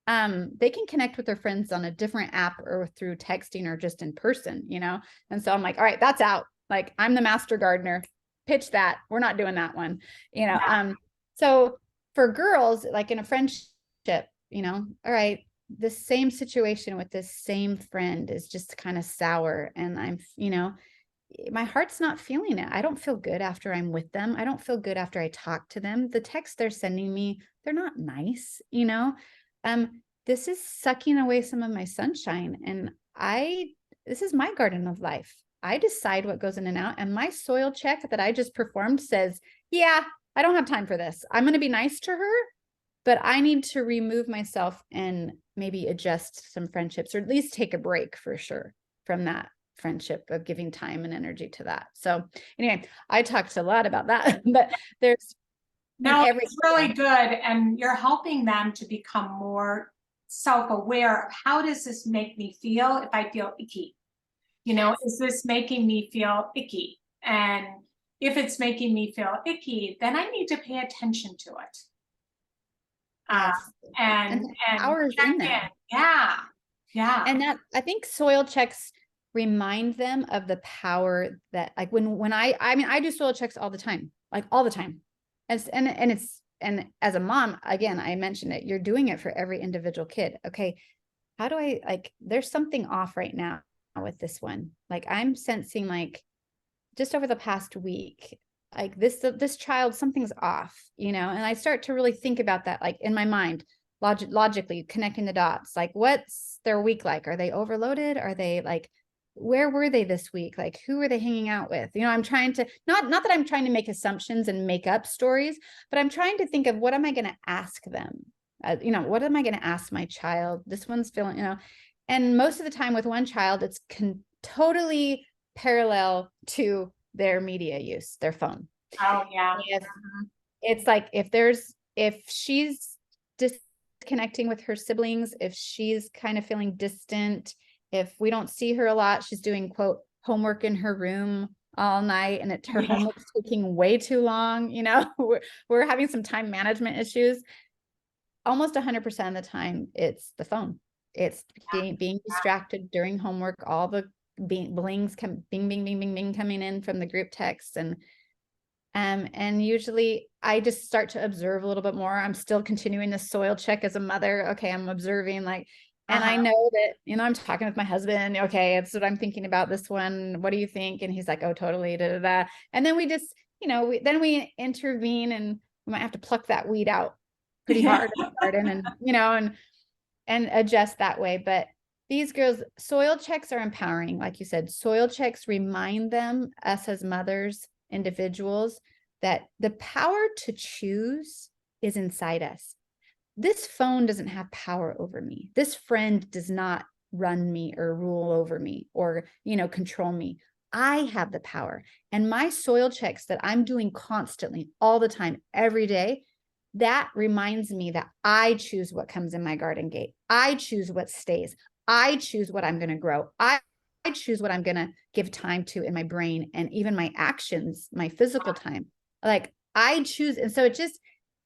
They can connect with their friends on a different app or through texting or just in person, you know? And so I'm like, all right, that's out. Like, I'm the master gardener, pitch that. We're not doing that one, you know? Yeah. So for girls, like in a friendship, you know, all right, the same situation with this same friend is just kind of sour. And I'm, you know, my heart's not feeling it. I don't feel good after I'm with them. I don't feel good after I talk to them. The texts they're sending me, they're not nice, you know? This is sucking away some of my sunshine. And this is my garden of life. I decide what goes in and out. And my soil check that I just performed says, yeah, I don't have time for this. I'm going to be nice to her, but I need to remove myself and maybe adjust some friendships, or at least take a break for sure from that friendship of giving time and energy to that. So anyway, I talked a lot about that, but there's No, it's really good. And you're helping them to become more self-aware of, how does this make me feel if I feel icky? You know, is this making me feel icky? And if it's making me feel icky, then I need to pay attention to it. Yes. And power's check in there. Yeah. Yeah. And that, I think soil checks remind them of the power that, like, when I do soil checks all the time, like all the time. And as a mom, again, I mentioned it, you're doing it for every individual kid. Okay. How do I, like, there's something off right now with this one. Like, I'm sensing, like, just over the past week, like this child, something's off, you know? And I start to really think about that, like in my mind, logically connecting the dots, like, what's their week like? Are they overloaded? Are they like, where were they this week? Like, who are they hanging out with? You know, I'm trying to, not that I'm trying to make assumptions and make up stories, but I'm trying to think of, what am I going to ask them? You know, what am I going to ask my child? This one's feeling, you know, and most of the time with one child, it's totally parallel to their media use, their phone. Oh yeah. It's like, if she's disconnecting with her siblings, if she's kind of feeling distant, if we don't see her a lot, she's doing, quote, homework in her room all night, and her homework's taking way too long, you know, we're having some time management issues. Almost 100% of the time, it's the phone. It's being distracted during homework, all the blings come, bing, bing, bing, bing, bing, coming in from the group text. And usually I just start to observe a little bit more. I'm still continuing the soil check as a mother. Okay, I'm observing, like, and I know that, you know, I'm talking with my husband. Okay, it's what I'm thinking about this one. What do you think? And he's like, oh, totally, da, da, da. And then we just, you know, we intervene, and we might have to pluck that weed out pretty hard in the garden, and, you know, and adjust that way. But these girls, soil checks are empowering. Like you said, soil checks remind us as mothers, individuals, that the power to choose is inside us. This phone doesn't have power over me. This friend does not run me or rule over me or, you know, control me. I have the power. And my soil checks that I'm doing constantly, all the time, every day, that reminds me that I choose what comes in my garden gate. I choose what stays. I choose what I'm going to grow. I choose what I'm going to give time to in my brain, and even my actions, my physical time. Like, I choose. And so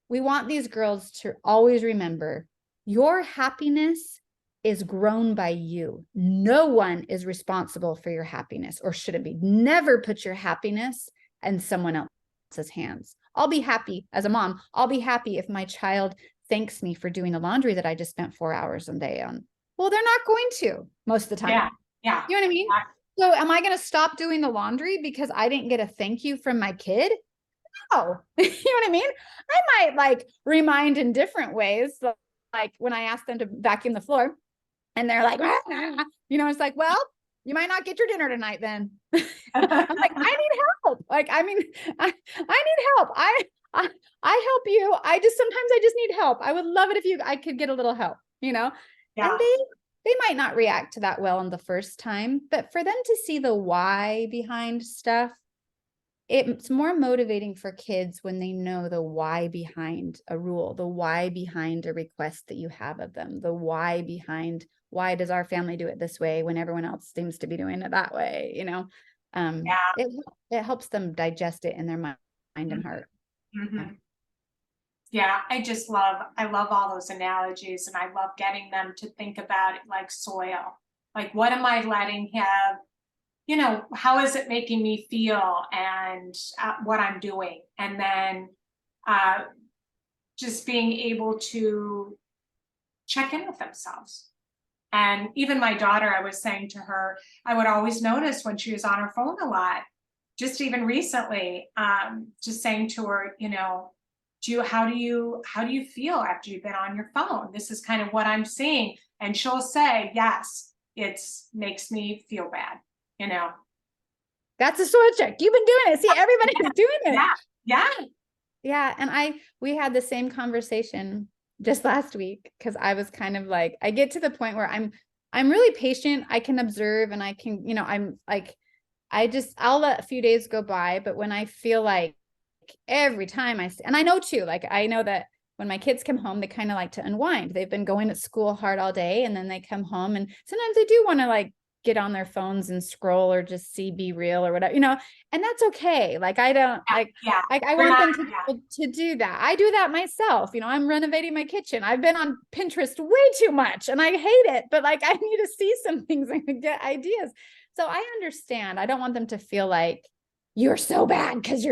we want these girls to always remember, your happiness is grown by you. No one is responsible for your happiness, or shouldn't be. Never put your happiness in someone else's hands. I'll be happy as a mom. I'll be happy if my child thanks me for doing the laundry that I just spent 4 hours a day on. Well, they're not going to most of the time. Yeah. You know what I mean? So am I going to stop doing the laundry because I didn't get a thank you from my kid? No. You know what I mean? I might, like, remind in different ways. Like when I ask them to vacuum the floor and they're like, you know, it's like, well, you might not get your dinner tonight then. I'm like, I need help. Like, I mean, I need help. I help you. Sometimes I just need help. I would love it if I could get a little help, you know? Yeah. And they might not react to that well on the first time, but for them to see the why behind stuff, it's more motivating for kids when they know the why behind a rule, the why behind a request that you have of them, the why behind why does our family do it this way when everyone else seems to be doing it that way, you know? Yeah. It helps them digest it in their mind and heart. Yeah. Mhm. Yeah, I love all those analogies, and I love getting them to think about it like soil. Like, what am I letting have, how is it making me feel, and what I'm doing? And then uh, just being able to check in with themselves. And even my daughter, I was saying to her, I would always notice when she was on her phone a lot, just even recently, just saying to her, how do you feel after you've been on your phone? This is kind of what I'm seeing. And she'll say, yes, it's makes me feel bad, you know. That's a soil check. You've been doing it. See, everybody is doing it. Yeah, yeah, Yeah. And we had the same conversation just last week because I was kind of like, I get to the point where I'm really patient. I can observe and I can, I'm like, I'll let a few days go by, but when I feel like every time and I know too, like I know that when my kids come home, they kind of like to unwind. They've been going to school hard all day and then they come home and sometimes they do want to like get on their phones and scroll or just see Be Real or whatever, and that's okay. Like I don't like yeah. I We're want not, them to do that. I do that myself. I'm renovating my kitchen. I've been on Pinterest way too much and I hate it, but like I need to see some things and get ideas. So I understand. I don't want them to feel like you're so bad because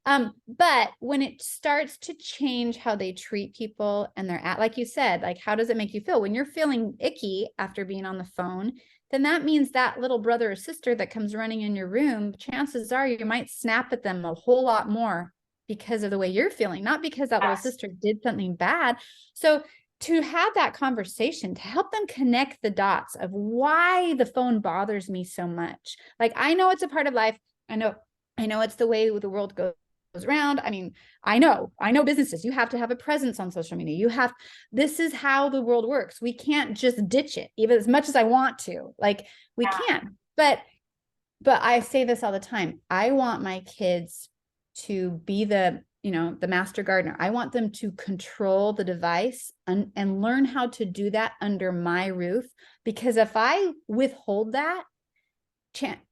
but when it starts to change how they treat people and they're like you said, like, how does it make you feel when you're feeling icky after being on the phone? Then that means that little brother or sister that comes running in your room, chances are you might snap at them a whole lot more because of the way you're feeling, not because that little yes, sister did something bad. So to have that conversation, to help them connect the dots of why the phone bothers me so much. Like, I know it's a part of life. I know it's the way the world goes around. I mean, I know businesses, you have to have a presence on social media. This is how the world works. We can't just ditch it, even as much as I want to. Like, we yeah, can't. But I say this all the time. I want my kids to be the master gardener. I want them to control the device and learn how to do that under my roof. Because if I withhold that,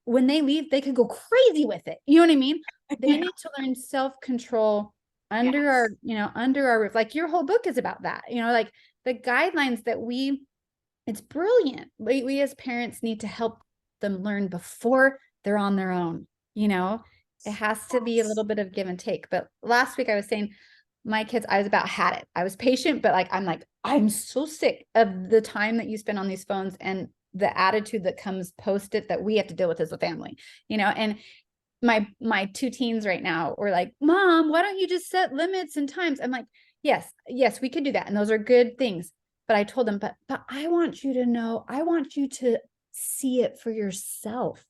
when they leave, they could go crazy with it. You know what I mean? They need to learn self-control under yes, under our roof. Like your whole book is about that. Like the guidelines that it's brilliant. We as parents need to help them learn before they're on their own. It has to be a little bit of give and take. But last week I was saying my kids, I was about had it. I was patient, but I'm so sick of the time that you spend on these phones and the attitude that comes post it that we have to deal with as a family, and my two teens right now were like, Mom, why don't you just set limits and times? I'm like, yes, we could do that. And those are good things. But I told them, but I want you to know, I want you to see it for yourself.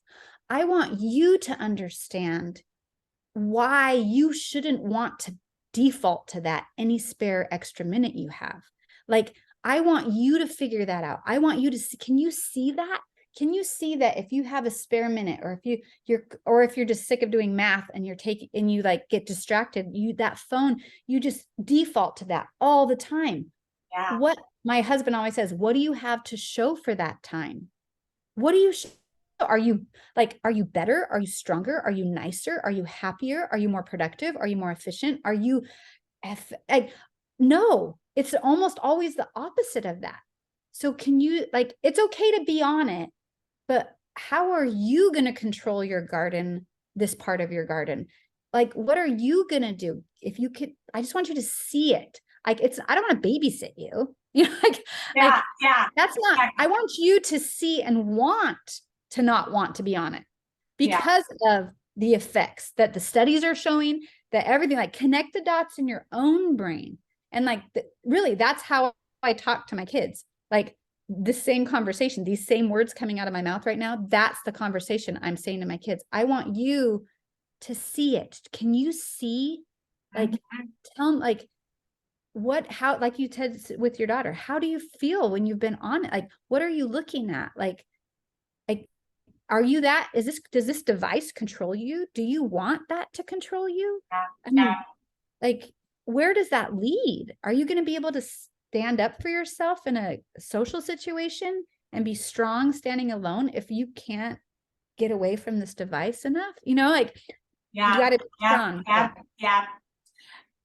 I want you to understand why you shouldn't want to default to that any spare extra minute you have. Like, I want you to figure that out. I want you to see, can you see that? Can you see that if you have a spare minute, or if you're just sick of doing math and you like get distracted, that phone, you just default to that all the time. yeah, What my husband always says, what do you have to show for that time? What do you are you better? Are you stronger? Are you nicer? Are you happier? Are you more productive? Are you more efficient? Are you no, it's almost always the opposite of that. So can you, like, it's okay to be on it, but how are you going to control your garden, this part of your garden? Like, what are you going to do? If you could, I just want you to see it. Like, I don't want to babysit you. yeah, yeah, That's not, I want you to see and want to not want to be on it yeah, because of the effects that the studies are showing, that everything, like, connect the dots in your own brain. And like, really, that's how I talk to my kids. Like, the same conversation, these same words coming out of my mouth right now, that's the conversation I'm saying to my kids. I want you to see it. Can you see? Like, tell them, like, how, like you said with your daughter, how do you feel when you've been on it? Like, what are you looking at? Like Are you that? Does this device control you? Do you want that to control you? Yeah. I Yeah. mean, like, where does that lead? Are you going to be able to stand up for yourself in a social situation and be strong standing alone if you can't get away from this device enough? You know, like, you Yeah. got to be Yeah. strong. Yeah. Yeah.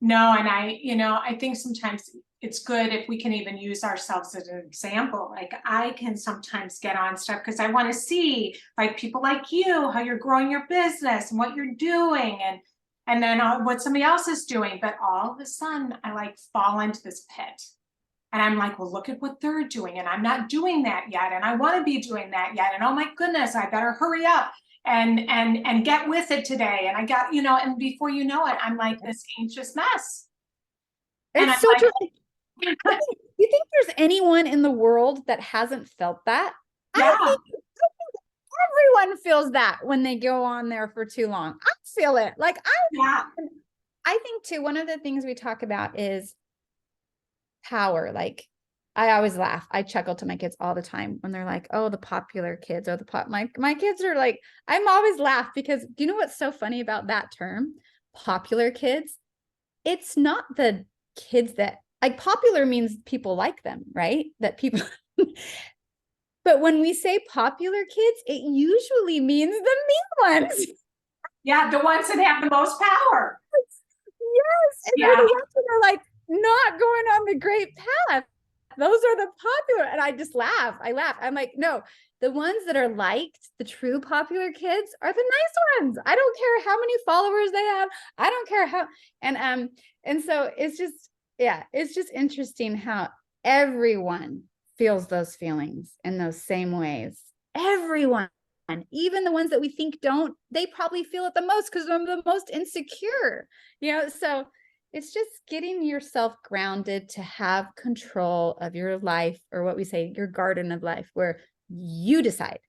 No, and I think sometimes it's good if we can even use ourselves as an example. Like I can sometimes get on stuff because I want to see like people like you, how you're growing your business and what you're doing and then what somebody else is doing. But all of a sudden I like fall into this pit. And I'm like, well, look at what they're doing. And I'm not doing that yet. And I want to be doing that yet. And oh my goodness, I better hurry up and get with it today. And I got, and before you know it, I'm like this anxious mess. And It's I'm so like, true. You think there's anyone in the world that hasn't felt that? yeah, I think everyone feels that when they go on there for too long. I feel it. Like yeah, I think too, one of the things we talk about is power. Like I always laugh. I chuckle to my kids all the time when they're like, "Oh, the popular kids," or my kids are like, I'm always laugh because do you know what's so funny about that term? Popular kids. It's not the kids that like popular means people like them, right? That people but when we say popular kids, it usually means the mean ones. yeah, the ones that have the most power. Yes. And they're Yeah, the ones that are like not going on the great path. Those are the popular. And I just laugh. I laugh. I'm like, no, the ones that are liked, the true popular kids are the nice ones. I don't care how many followers they have. I don't care how and so it's just, yeah, it's just interesting how everyone feels those feelings in those same ways. Everyone. Even the ones that we think don't, they probably feel it the most because they're the most insecure, so it's just getting yourself grounded to have control of your life, or what we say, your garden of life, where you decide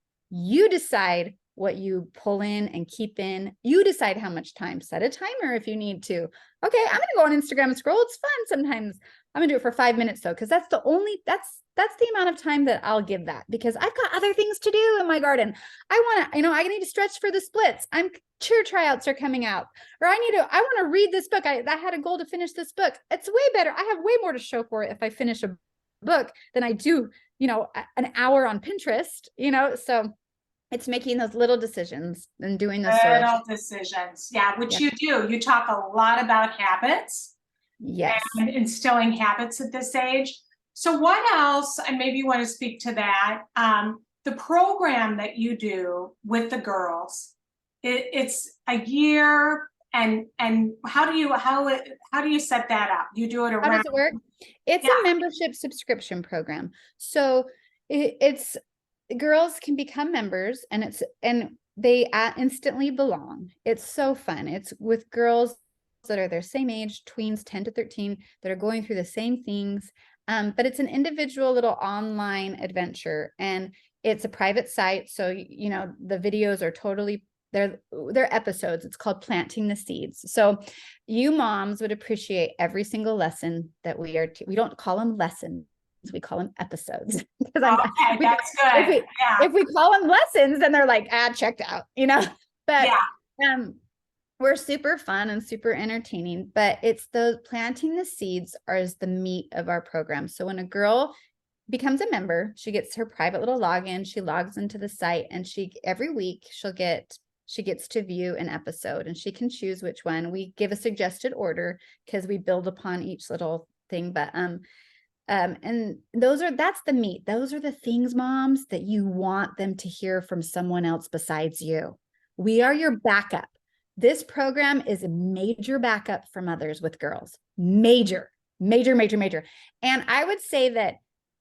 what you pull in and keep in. You decide how much time. Set a timer if you need to. Okay, I'm gonna go on Instagram and scroll. It's fun sometimes. I'm gonna do it for 5 minutes though, because that's the amount of time that I'll give that, because I've got other things to do in my garden. I need to stretch for the splits. Cheer tryouts are coming out, or I want to read this book. I had a goal to finish this book. It's way better. I have way more to show for it if I finish a book than I do, an hour on Pinterest, so it's making those little decisions and doing those sort of little decisions. Yeah, which yeah. you do. You talk a lot about habits Yes. and instilling habits at this age. So what else, and maybe you want to speak to that, the program that you do with the girls, it's a year, and how do you set that up? You do it How around, does it work? It's yeah, a membership subscription program. So it's girls can become members, and they instantly belong. It's so fun. It's with girls that are their same age, tweens 10 to 13, that are going through the same things. But it's an individual little online adventure, and it's a private site. So, the videos are totally, they're episodes. It's called Planting the Seeds. So you moms would appreciate every single lesson that we don't call them lessons. We call them episodes. Because okay, that's good. if we call them lessons, then they're like, checked out, but, Yeah, we're super fun and super entertaining, but it's the planting the seeds is the meat of our program. So when a girl becomes a member, she gets her private little login. She logs into the site, and every week she gets to view an episode, and she can choose which one. We give a suggested order because we build upon each little thing. But and that's the meat. Those are the things, moms, that you want them to hear from someone else besides you. We are your backup. This program is a major backup for mothers with girls. Major, major, major, major. And I would say that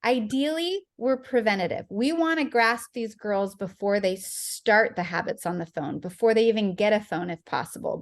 ideally we're preventative. We want to grasp these girls before they start the habits on the phone, before they even get a phone, if possible,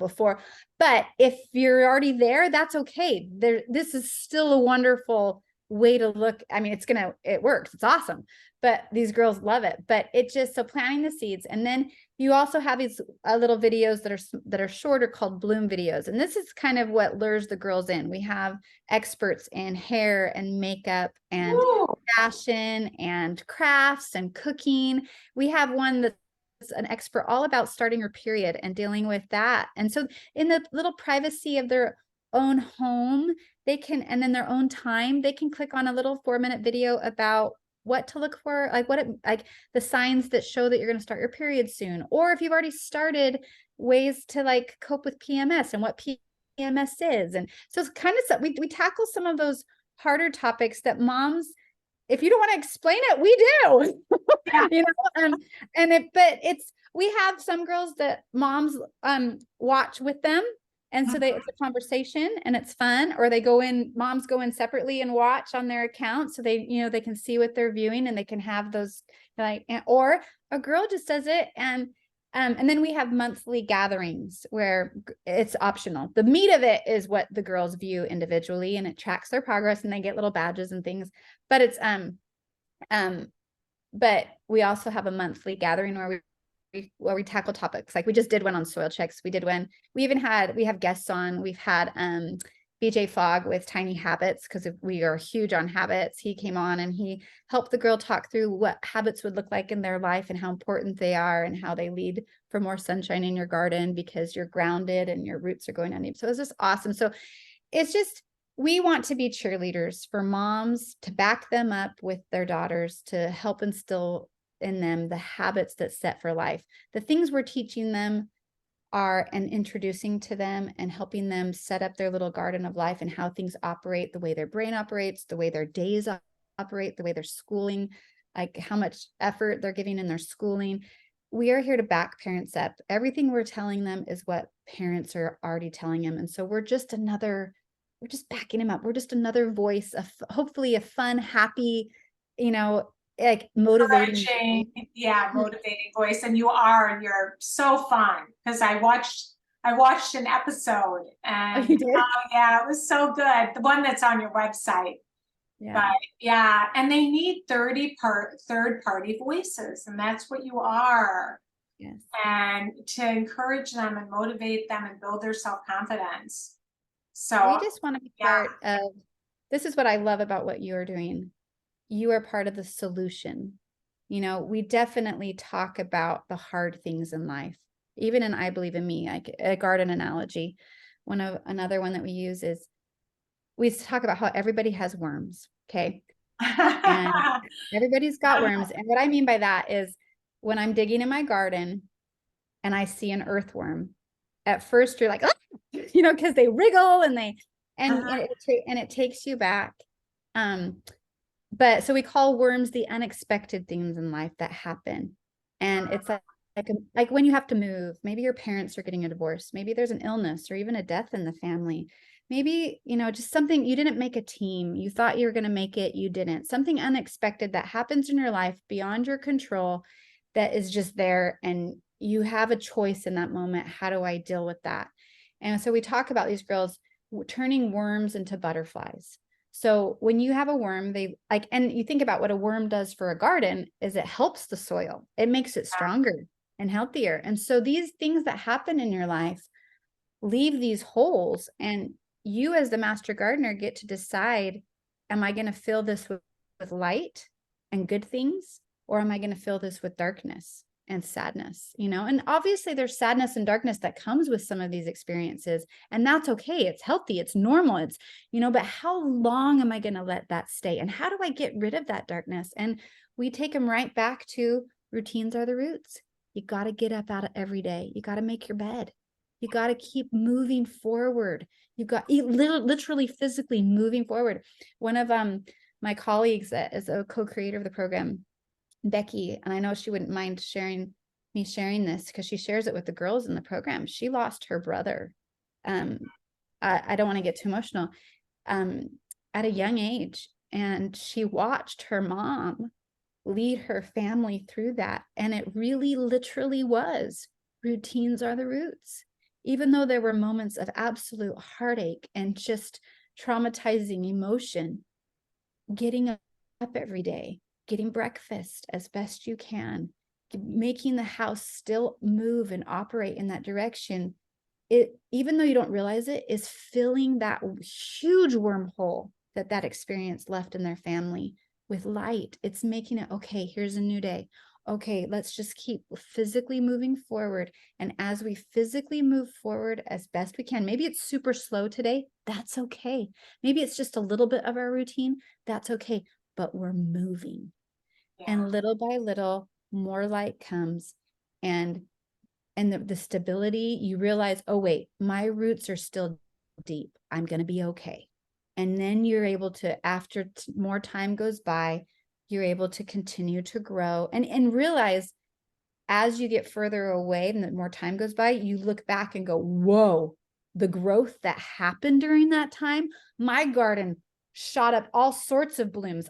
but if you're already there, that's okay. This is still a wonderful way to look. I mean, it works. It's awesome. But these girls love it. But so planting the seeds. And then you also have these little videos that are shorter, called Bloom videos. And this is kind of what lures the girls in. We have experts in hair and makeup and ooh, fashion and crafts and cooking. We have one that's an expert all about starting your period and dealing with that. And so in the little privacy of their own home, they can, and in their own time, they can click on a little 4-minute video about what to look for, like like the signs that show that you're going to start your period soon. Or if you've already started, ways to like cope with PMS and what PMS is. And so it's kind of, we tackle some of those harder topics that moms, if you don't want to explain it, we do. Yeah. You know, but we have some girls that moms watch with them, and so it's a conversation and it's fun, or moms go in separately and watch on their account, so they can see what they're viewing, and they can have those, like, or a girl just does it. And then we have monthly gatherings where it's optional. The meat of it is what the girls view individually, and it tracks their progress, and they get little badges and things. But it's but we also have a monthly gathering where we tackle topics. Like we just did one on soil checks. We have guests on. We've had BJ Fogg with Tiny Habits, because we are huge on habits. He came on and he helped the girl talk through what habits would look like in their life and how important they are, and how they lead for more sunshine in your garden because you're grounded and your roots are going down deep. So it's just awesome. So it's just, we want to be cheerleaders for moms, to back them up with their daughters, to help instill in them the habits that set for life. The things we're teaching them and introducing to them and helping them set up their little garden of life and how things operate, the way their brain operates, the way their days operate, the way their schooling, like how much effort they're giving in their schooling. We are here to back parents up. Everything we're telling them is what parents are already telling them. And so we're just backing them up. We're just another voice of hopefully a fun, happy, like motivating. Motivating voice. And you're so fun, because I watched an episode, and you did? Yeah, it was so good. The one that's on your website. Yeah. But yeah, and they need third-party voices, and that's what you are. Yes. And to encourage them and motivate them and build their self-confidence. So we just want to be part of, this is what I love about what you're doing. You are part of the solution. We definitely talk about the hard things in life, even in I Believe in Me, like a garden analogy. Another one that we use is, we talk about how everybody has worms. Okay. And everybody's got worms. And what I mean by that is, when I'm digging in my garden and I see an earthworm, at first you're like, oh! Because they wriggle and it takes you back. But so we call worms the unexpected things in life that happen. And it's like when you have to move, maybe your parents are getting a divorce, maybe there's an illness or even a death in the family. Maybe, just something, you didn't make a team. You thought you were going to make it. You didn't. Something unexpected that happens in your life beyond your control, that is just there. And you have a choice in that moment. How do I deal with that? And so we talk about these girls turning worms into butterflies. So when you have a worm, and you think about what a worm does for a garden, is it helps the soil. It makes it stronger and healthier. And so these things that happen in your life leave these holes, and you as the master gardener get to decide, am I going to fill this with light and good things, or am I going to fill this with darkness and sadness? And obviously there's sadness and darkness that comes with some of these experiences, and that's okay. It's healthy, it's normal, it's, but how long am I going to let that stay? And how do I get rid of that darkness? And we take them right back to routines are the roots. You got to get up out of every day. You got to make your bed. You got to keep moving forward. You got literally physically moving forward. One of my colleagues that is a co-creator of the program, Becky, and I know she wouldn't mind sharing this, because she shares it with the girls in the program. She lost her brother. I don't want to get too emotional, at a young age. And she watched her mom lead her family through that. And it really literally was, routines are the roots. Even though there were moments of absolute heartache and just traumatizing emotion, getting up every day, getting breakfast as best you can, making the house still move and operate in that direction, it, even though you don't realize it, is filling that huge wormhole that experience left in their family with light. It's making it, okay, here's a new day. okay, let's just keep physically moving forward. And as we physically move forward as best we can, maybe it's super slow today. That's okay. Maybe it's just a little bit of our routine. That's okay. But we're moving. Yeah. And little by little, more light comes. And the stability, you realize, oh, wait, my roots are still deep. I'm going to be okay. And then you're able to, after more time goes by, you're able to continue to grow and realize as you get further away and the more time goes by, you look back and go, whoa, the growth that happened during that time, my garden shot up all sorts of blooms.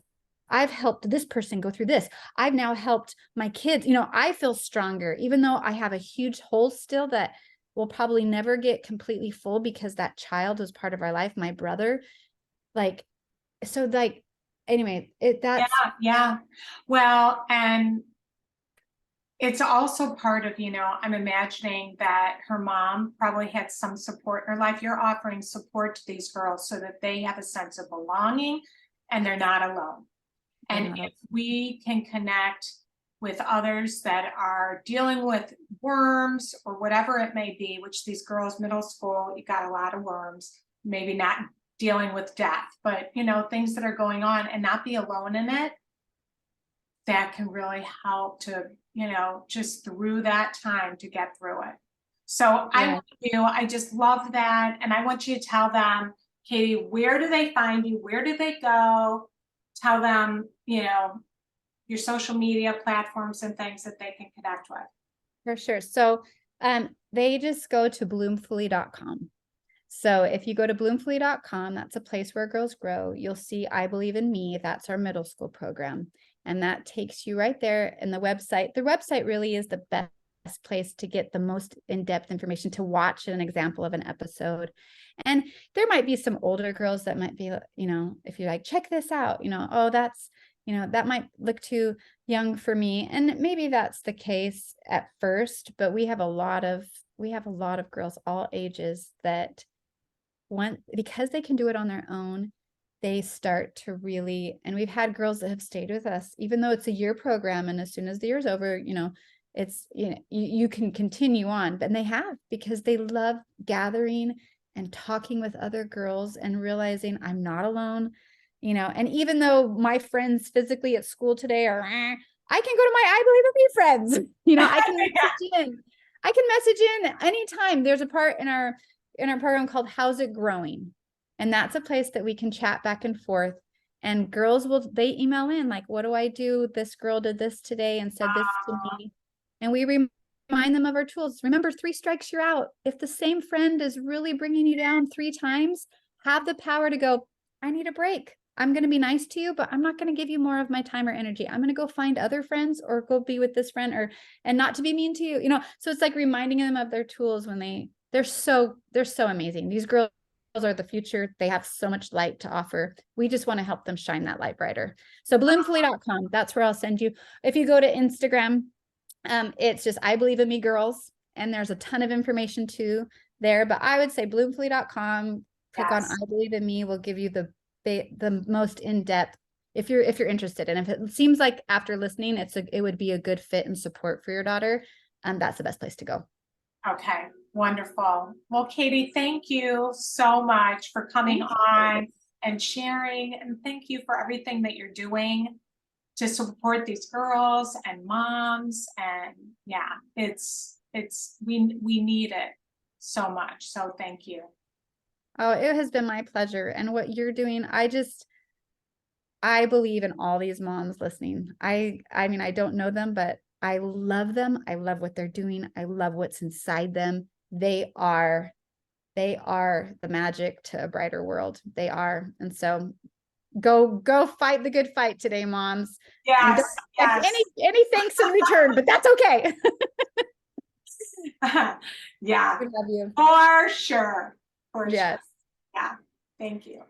I've helped this person go through this. I've now helped my kids. I feel stronger, even though I have a huge hole still that will probably never get completely full because that child was part of our life, my brother. Anyway, Yeah, yeah. Well, and it's also part of, I'm imagining that her mom probably had some support in her life. You're offering support to these girls so that they have a sense of belonging and they're not alone. And if we can connect with others that are dealing with worms or whatever it may be, which these girls, middle school, you got a lot of worms, maybe not dealing with death, but things that are going on, and not be alone in it, that can really help to, just through that time to get through it. So I just love that. And I want you to tell them, Katie, where do they find you? Where do they go? Tell them, your social media platforms and things that they can connect with. For sure. So they just go to bloomfully.com. So if you go to bloomfully.com, that's a place where girls grow. You'll see I Believe in Me. That's our middle school program. And that takes you right there in the website. The website really is the best place to get the most in-depth information, to watch an example of an episode. And there might be some older girls that might be, if you're like, check this out, oh, that's, that might look too young for me. And maybe that's the case at first, but we have a lot of girls all ages that because they can do it on their own, they start to really, and we've had girls that have stayed with us, even though it's a year program. And as soon as the year's over, it's, you can continue on, but they have, because they love gathering and talking with other girls and realizing I'm not alone, and even though my friends physically at school today are, I can go to my I Believe in Me friends, I can message in anytime. There's a part in our program called How's It Growing? And that's a place that we can chat back and forth. And girls they email in like, what do I do? This girl did this today and said this to me. And we remind them of our tools. Remember, 3 strikes, you're out. If the same friend is really bringing you down 3 times, have the power to go, I need a break. I'm going to be nice to you, but I'm not going to give you more of my time or energy. I'm going to go find other friends or go be with this friend, and not to be mean to you, so it's like reminding them of their tools when they're so amazing. These girls are the future. They have so much light to offer. We just want to help them shine that light brighter. So bloomfully.com, that's where I'll send you. If you go to Instagram, it's just I Believe in Me Girls, and there's a ton of information too there, but I would say bloomfully.com, click on I Believe in Me, will give you the most in-depth, if you're interested. And if it seems like after listening, it would be a good fit and support for your daughter, that's the best place to go. Okay, wonderful. Well, Katie, thank you so much for coming on and sharing, and thank you for everything that you're doing to support these girls and moms. And we need it so much. So thank you. Oh, it has been my pleasure. And what you're doing, I believe in all these moms listening. I mean, I don't know them, but I love them. I love what they're doing. I love what's inside them. They are the magic to a brighter world. They are. And so go fight the good fight today, moms. Yes. Any thanks in return, but that's okay. Yeah. We love you. For sure. Yes. Sure. Yeah. Thank you.